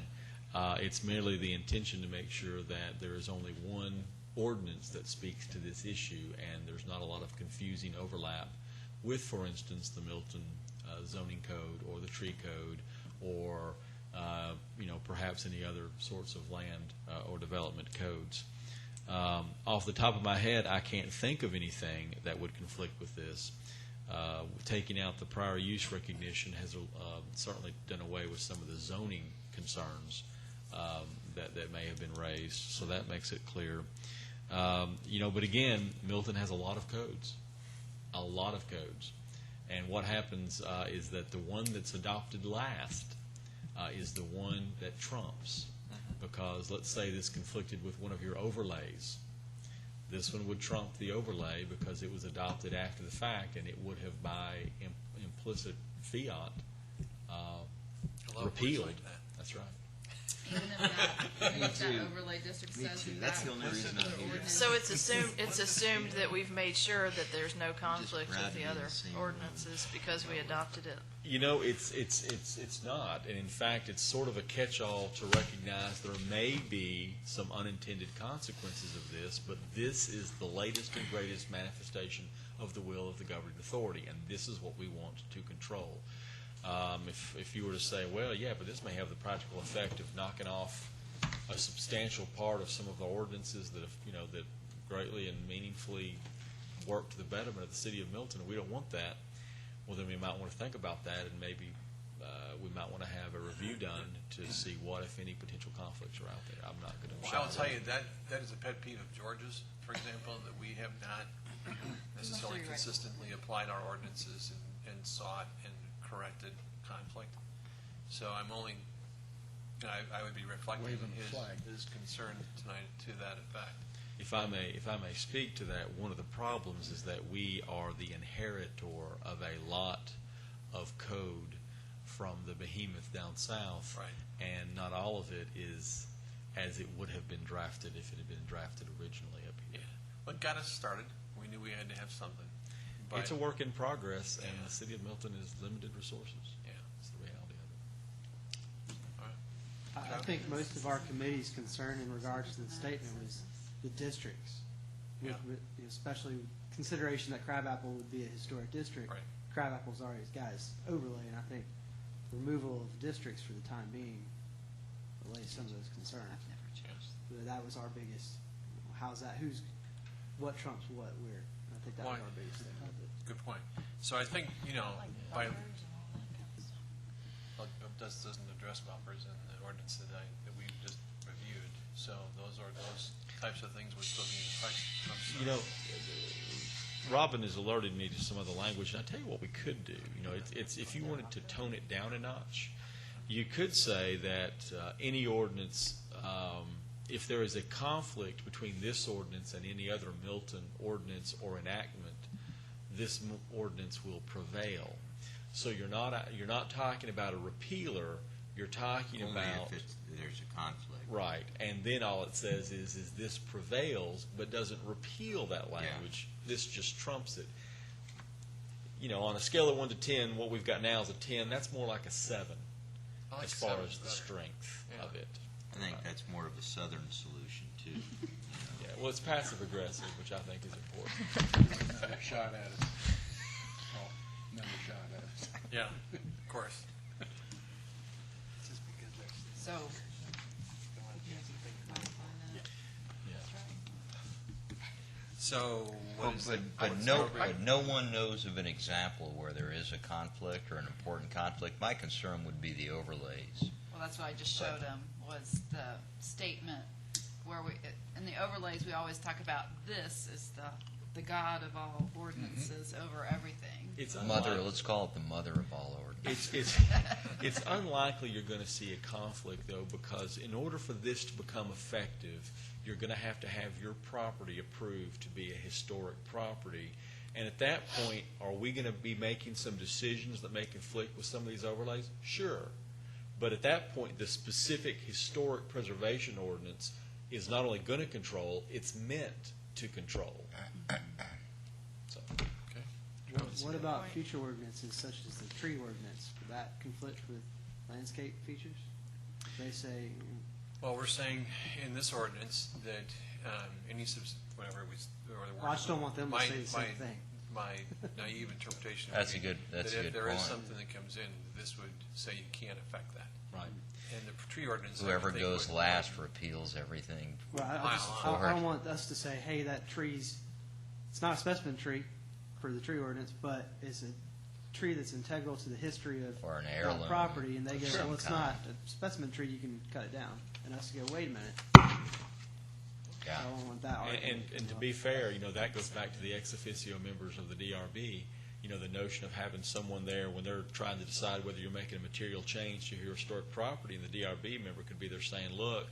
It's merely the intention to make sure that there is only one ordinance that speaks to this issue, and there's not a lot of confusing overlap with, for instance, the Milton zoning code or the tree code or perhaps any other sorts of land or development codes. Off the top of my head, I can't think of anything that would conflict with this. Taking out the prior use recognition has certainly done away with some of the zoning concerns that may have been raised, so that makes it clear. But again, Milton has a lot of codes. And what happens is that the one that's adopted last is the one that trumps. Because let's say this conflicted with one of your overlays. This one would trump the overlay because it was adopted after the fact, and it would have by implicit fiat I love words repealed. like that. That's right. Even if that overlay district says that. That's the only reason I'm here. So it's assumed that we've made sure that there's no conflict with the other ordinances because we adopted it. It's not, and in fact, it's sort of a catch-all to recognize there may be some unintended consequences of this, but this is the latest and greatest manifestation of the will of the governing authority, and this is what we want to control. If you were to say, well, yeah, but this may have the practical effect of knocking off a substantial part of some of the ordinances that have, that greatly and meaningfully work to the betterment of the city of Milton, and we don't want that. Well, then we might want to think about that, and maybe we might want to have a review done to see what, if any, potential conflicts are out there. I'm not going to. Well, I'll tell you, that is a pet peeve of George's, for example, that we have not necessarily You're right. consistently applied our ordinances and sought and corrected conflict. So I'm only, I would be reflecting Waving the flag. his concern tonight to that effect. If I may speak to that, one of the problems is that we are the inheritor of a lot of code from the behemoth down south, Right. and not all of it is as it would have been drafted if it had been drafted originally up Yeah. here. What got us started, we knew we had to have something. But, It's a work in progress, and Yeah. the city of Milton is limited resources. Yeah. That's the reality of it. All right. I think most of our committee's concern in regards to the statement was the districts. Yeah. Especially consideration that Crabapple would be a historic district. Right. Crabapple's already got its overlay, and I think removal of districts for the time being allays some of those concerns. I've never changed. But that was our biggest, how's that, what trumps what, where? I think that was Why? our biggest thing. Good point. So I think, by doesn't address bumpers in the ordinance that we just reviewed. So those types of things would still be in effect. You know, Robin has alerted me to some of the language, and I tell you what we could do. You know, it's if you wanted to tone it down a notch, you could say that any ordinance, if there is a conflict between this ordinance and any other Milton ordinance or enactment, this ordinance will prevail. So you're not talking about a repealer. You're talking Only about if there's a conflict. right, and then all it says is this prevails, but doesn't repeal that language. This just trumps it. You know, on a scale of 1 to 10, what we've got now is a 10. That's more like a 7 I like as far 7 as the better. strength Yeah. of it. I think that's more of a southern solution, too. Yeah, well, it's passive aggressive, which I think is important. Another shot at us. Oh, another shot at us. Yeah, of course. So. So what is it? But no one knows of an example where there is a conflict or an important conflict. My concern would be the overlays. Well, that's what I just showed him, was the statement where in the overlays, we always talk about this is the God of all ordinances over everything. It's Mother, unlikely, let's call it the mother of all ordinances. it's unlikely you're going to see a conflict, though, because in order for this to become effective, you're going to have your property approved to be a historic property. And at that point, are we going to be making some decisions that may conflict with some of these overlays? Sure. But at that point, the specific historic preservation ordinance is not only going to control, it's meant to control. So, What about future ordinances such as the tree ordinance? Would that conflict with landscape features? They say, Well, we're saying in this ordinance that any whatever we or the well, I just don't want them to say the same thing. My naive interpretation. That's would a be good- that's a that good if there is point. something that comes in, this would say you can't affect that. right. And the tree ordinance. I Whoever would think goes would- last repeals everything. well, I don't want us to say, hey, that tree's, it's not a specimen tree for the tree ordinance, but it's a tree that's integral to the history of Or an that heirloom property, and they go, of some well, it's kind. not a specimen tree, you can cut it down. And us to go, wait a minute, Yeah. I don't want that argument. And to be fair, you know, that goes back to the ex officio members of the DRB. You know, the notion of having someone there when they're trying to decide whether you're making a material change to your historic property, and the DRB member could be there saying, look,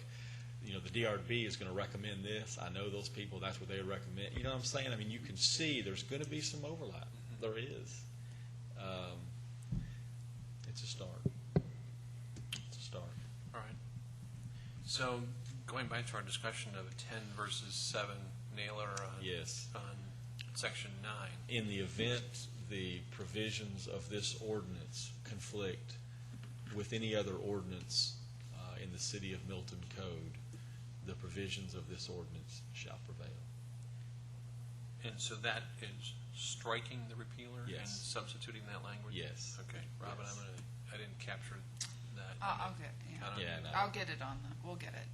you know, the DRB is going to recommend this. I know those people, that's what they recommend. You know what I'm saying? I mean, you can see there's going to be some overlap. There is. It's a start. It's a start. All right. So going back to our discussion of 10 versus 7, Naylor on, Yes. on section 9. In the event the provisions of this ordinance conflict with any other ordinance in the City of Milton Code, the provisions of this ordinance shall prevail. And so that is striking the repealer and Yes. substituting that language? Yes. Okay, Robin, Yes. I didn't capture that. I'll get, I don't- Yeah, no. I'll get it on we'll get it.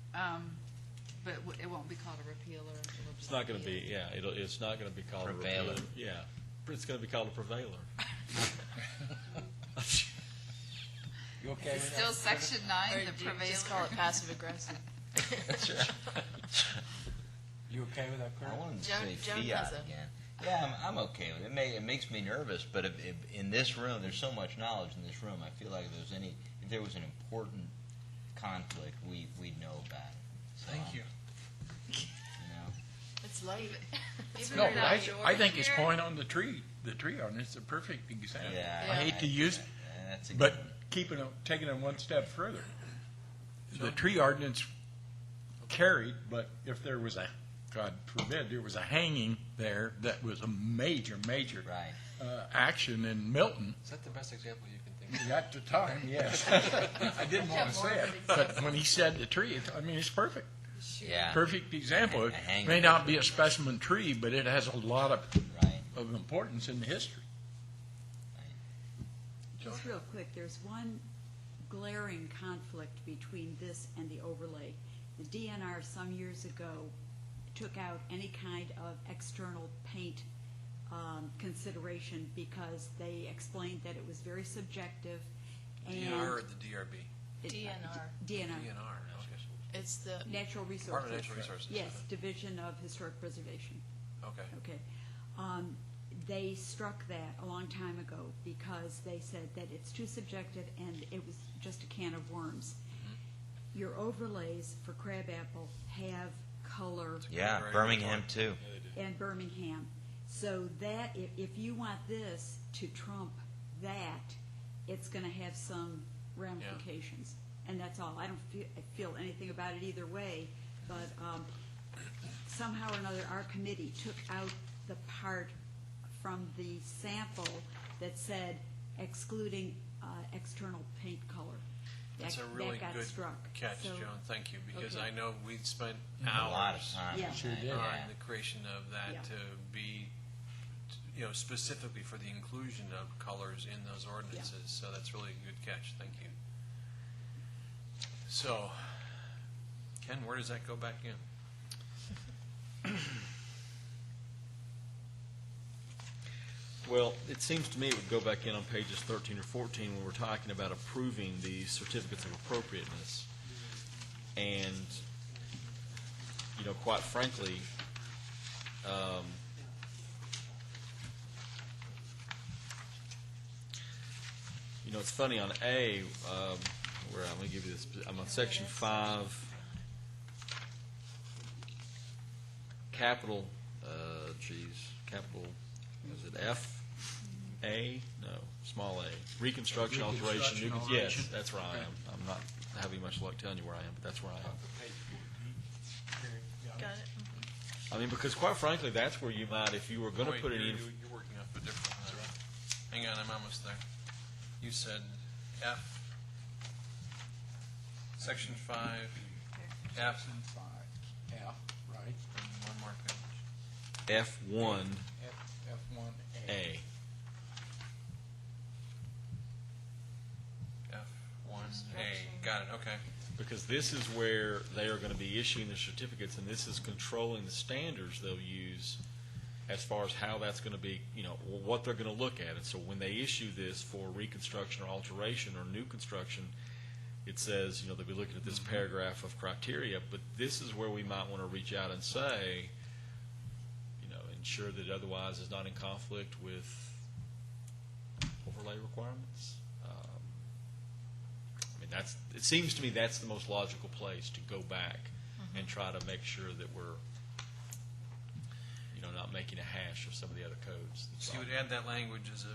But it won't be called a repealer. It'll It's not going to be, yeah, it's not going to be called Prevailer. a repealer. Yeah, it's going to be called a prevailer. You okay It's still section 9, Or the do you prevailer. just call it passive aggressive? You okay with that, I Kurt? wanted to Joan- say Joan fiat has a- again. Yeah, I'm okay with it. It makes me nervous, but if in this room, there's so much knowledge in this room. I feel like if there was an important conflict, we'd know about it. So, Thank you. You know, It's late. Even No, though but not I think his here. point on the tree ordinance is a perfect example. yeah. I hate to use it, That's a but good one. taking it one step further. The tree ordinance carried, but if there was God forbid, there was a hanging there that was a major Right. action in Milton. Is that the best example you can think of? At the time, yes. I didn't want to say it, but when he said the tree, it's perfect. Yeah. Perfect example. It A hanging. may not be a specimen tree, but it has a lot Right. of importance in history. Just real quick, there's one glaring conflict between this and the overlay. The DNR some years ago took out any kind of external paint consideration because they explained that it was very subjective DNR or the DRB? DNR. DNR, DNR, okay. It's the, Natural Resources. Department of Natural Resources. Yes, Division of Historic Preservation. Okay. Okay. They struck that a long time ago because they said that it's too subjective and it was just a can of worms. Your overlays for crabapple have color Yeah, Very Birmingham good too. and Birmingham. So that, if you want this to trump that, it's going to have some ramifications. And that's all. I don't feel anything about it either way, but somehow or another, our committee took out the part from the sample that said excluding external paint color. That's a That really got good struck. catch, So- Joan, thank you, because Okay. I know we spent A lot of hours time. Yeah. Sure did. on Yeah. the creation of that Yeah. to be, specifically for the inclusion of colors in those ordinances. So that's really a good catch. Thank you. So, Ken, where does that go back in? Well, it seems to me it would go back in on pages 13 or 14 when we're talking about approving the certificates of appropriateness. And, quite frankly, it's funny on A, where I'm going to give you this, I'm on section 5, capital, capital, is it F? A? No, small a. Reconstruction, alteration, Reconstruction, yes, alteration. that's where I am. I'm not having much luck telling you where I am, but that's where I am. got it. I mean, because quite frankly, that's where you might, if you were going to Wait, put it in. You're working off a different one. Hang on, I'm almost there. You said F, section 5, F, F, right? and one more page. F1A. F1A. F1A, got it, okay. Because this is where they are going to be issuing the certificates, and this is controlling the standards they'll use as far as how that's going to be, what they're going to look at. And so when they issue this for reconstruction or alteration or new construction, it says, they'll be looking at this paragraph of criteria, but this is where we might want to reach out and say, ensure that it otherwise is not in conflict with overlay requirements. It seems to me that's the most logical place to go back and try to make sure that we're, not making a hash of some of the other codes. So you would add that language as an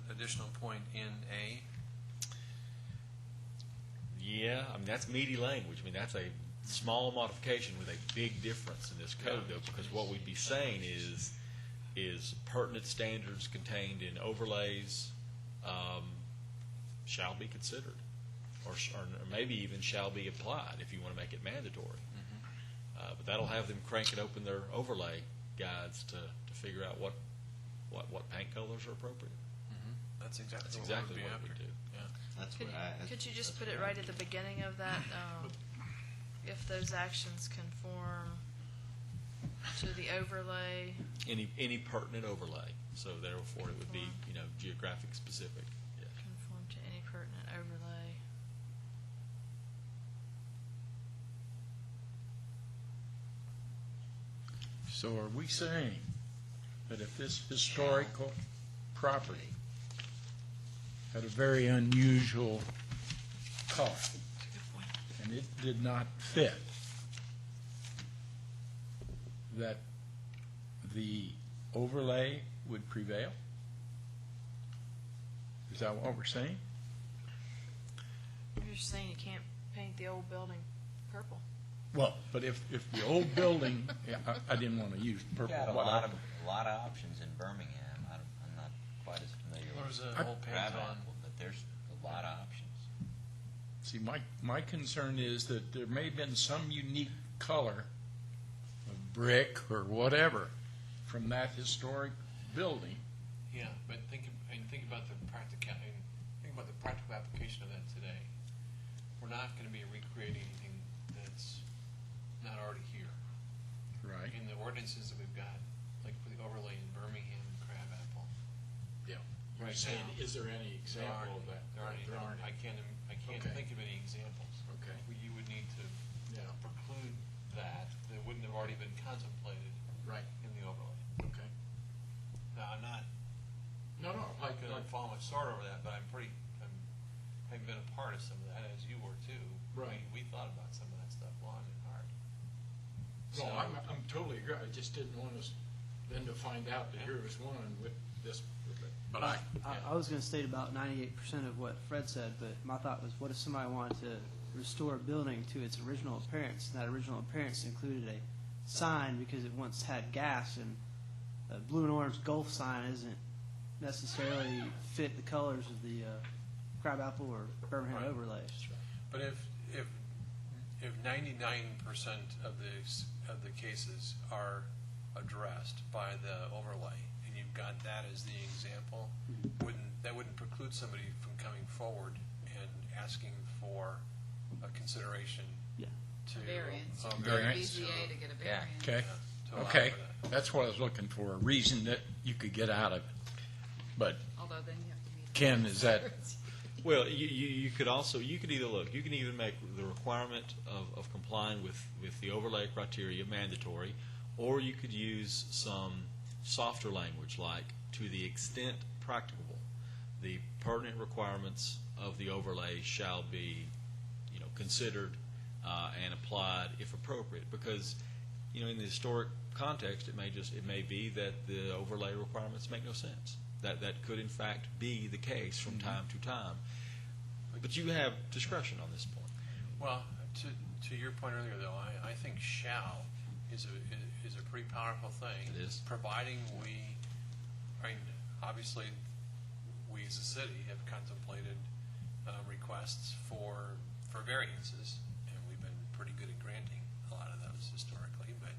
additional point in A? Yeah, that's meaty language. That's a small modification with a big difference in this code, though, because what we'd be saying is pertinent standards contained in overlays shall be considered, or maybe even shall be applied if you want to make it mandatory. But that'll have them cranking open their overlay guides to figure out what paint colors are appropriate. That's exactly That's what exactly we would be what we after. do. Yeah. That's Could, what I. could you just put it right at the beginning of that? If those actions conform to the overlay, Any pertinent overlay, so therefore it would be geographic specific. Yeah. conform to any pertinent overlay. So are we saying that if this historical property had a very unusual color, and it did not fit, that the overlay would prevail? Is that what we're saying? You're just saying you can't paint the old building purple. Well, but if the old building, yeah, I didn't want to use purple. Got a What lot I- of options in Birmingham. I'm not quite as familiar There's with a whole page on, crabapple, but there's a lot of options. See, my concern is that there may have been some unique color of brick or whatever from that historic building. Yeah, but think about the practical application of that today. We're not going to be recreating anything that's not already here. Right. In the ordinances that we've got, like for the overlay in Birmingham and Crabapple. Yeah. You're saying, is there any example of that? There aren't. I can't Okay. think of any examples. Okay. You would need to Yeah. preclude that wouldn't have already been contemplated Right. in the overlay. Okay. Now, I'm not No, going to fall my sword over that, but I've been a part of some of that, as you were too. Right. We thought about some of that stuff long and hard. No, So- I'm totally agree. I just didn't want us then to find out that here was one with this. But I was going to state about 98% of what Fred said, but my thought was, what if somebody wanted to restore a building to its original appearance? And that original appearance included a sign because it once had gas, and a blue and orange Gulf sign isn't necessarily fit the colors of the Crabapple or Birmingham Right. overlays. But if 99% of the cases are addressed by the overlay, and you've got that as the example, that wouldn't preclude somebody from coming forward and asking for a consideration Yeah. to Variance. a You can go to variance BZA to get a Yeah. variance. Okay. to allow Okay. for that. That's what I was looking for, a reason that you could get out of it. But Although then you have to meet. Ken, is that, Well, you could also, you could either make the requirement of complying with the overlay criteria mandatory, or you could use some softer language like, to the extent practicable, the pertinent requirements of the overlay shall be, considered and applied if appropriate. Because, in the historic context, it may be that the overlay requirements make no sense. That could in fact be the case from time to time. But you have discretion on this point. Well, to your point earlier, though, I think shall is a pretty powerful thing. It is. Providing obviously, we as a city have contemplated requests for variances, and we've been pretty good at granting a lot of those historically. But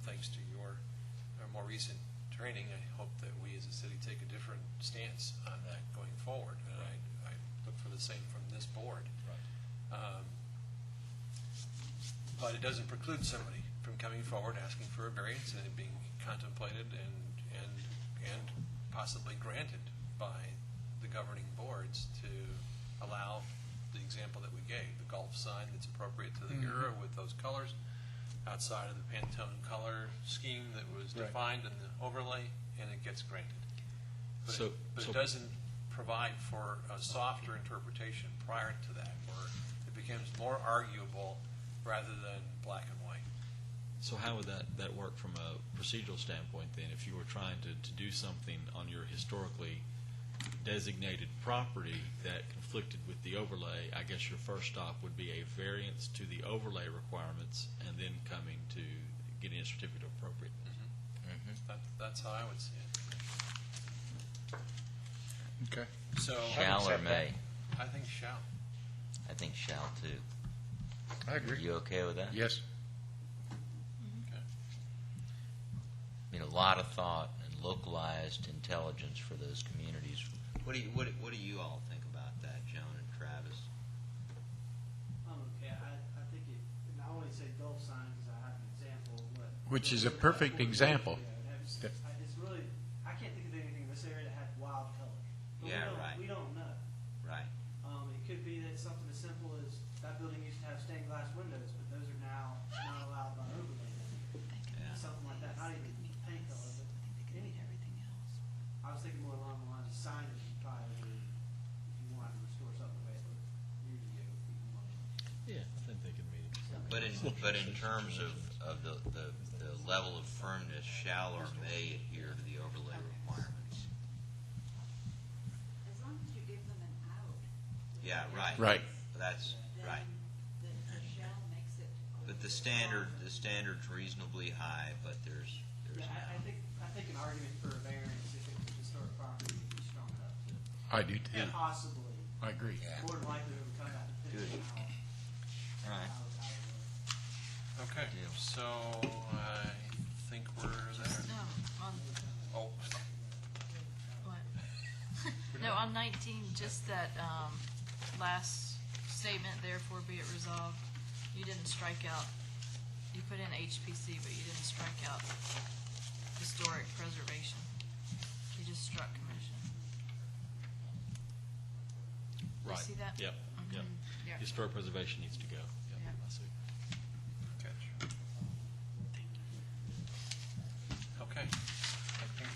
thanks to your more recent training, I hope that we as a city take a different stance on that going forward. And I look for the same from this board. But it doesn't preclude somebody from coming forward, asking for a variance, and it being contemplated and possibly granted by the governing boards to allow the example that we gave, the Gulf sign that's appropriate to the era with those colors, outside of the Pantone color scheme that was Right. defined in the overlay, and it gets granted. But So- it so- doesn't provide for a softer interpretation prior to that, where it becomes more arguable rather than black and white. So how would that work from a procedural standpoint then, if you were trying to do something on your historically designated property that conflicted with the overlay? I guess your first stop would be a variance to the overlay requirements and then coming to getting a certificate of appropriateness. That's how I would see it. okay. So Shall or may? I think shall. I think shall too. I Are agree. you okay with that? Yes. Okay. A lot of thought and localized intelligence for those communities. What do you all think about that, Joan and Travis? I'm okay. I think it, and I only say Gulf sign because I have an example of what. Which is a perfect example. It's really, I can't think of anything in this area that had wild colors. But Yeah, right. We don't know. Right. It could be that something as simple as that building used to have stained glass windows, but those are now not allowed by overlay. Yeah. Something like that, not even paint color, but anything. I was thinking more along the lines of signage, probably, if you wanted to restore something the way it looked years ago. if you wanted. Yeah, I think they can meet it. But in terms of the level of firmness, shall or may adhere to the overlay requirements. As long as you give them an out. Yeah, right. Right. That's right. Then the shall makes it. But the standard's reasonably high, but there's Yeah, I think an argument for a variance, if it was historic property, would be strong enough to I do too. possibly, I agree. more than likely, it would come back to Good. finish out. All right. Okay. Deal. So I think we're there. No, on, Oh, what? No, on 19, just that last statement, therefore be it resolved, you didn't strike out, you put in HPC, but you didn't strike out historic preservation. You just struck commission. we Right. see that? Yep, yep. Yeah. Historic preservation needs to go. Yep, Yeah. I see. Catch. Okay. I think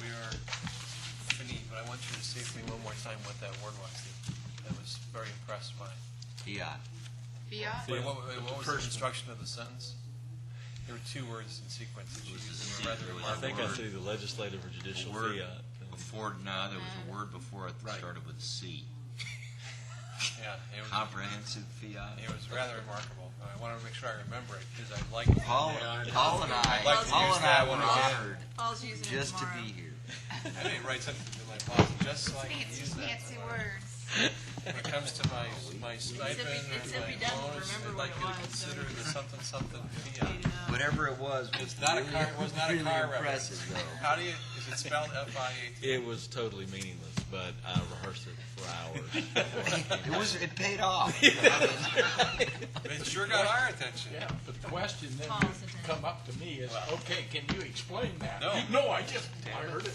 we are finished, but I want you to say to me one more time what that word was. I was very impressed by. Fiat. Fiat? Wait, what was the construction of the sentence? There were two words in sequence that you used. They were rather I think I remarkable. see the legislative or judicial word fiat. Before, no, there was a word before it that Right. started with C. Yeah, it was, Comprehensive fiat. it was rather remarkable. I want to make sure I remember it because I like. Paul and I'd I like to use that one were again. honored Paul's using it just to tomorrow. be here. I didn't write something to my boss just so I can use that. Fancy words. When it comes to my stipend or Except my he doesn't bonus, remember I'd what like it you to was, so- consider the something fiat. Whatever it was It's not a car. It was not a really car impressive, reference. though. How do you? Is it spelled F-I-A-T? It was totally meaningless, but I rehearsed it for hours. It paid off. It sure got our attention. Yeah, but the question then Paul's would attention. come up to me is, okay, can you explain that? No. No, I heard it.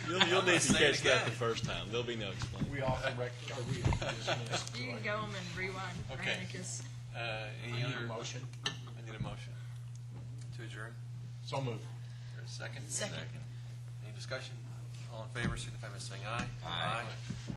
You'll need to Say it catch that again. the first time. There'll be no explaining. We often are we dismissed? You can go home and rewind Okay. Granicus. Any I need other a motion. I need a motion to adjourn. So moved. Or a second? Second. Any discussion? All in favor, signify by saying aye. Aye.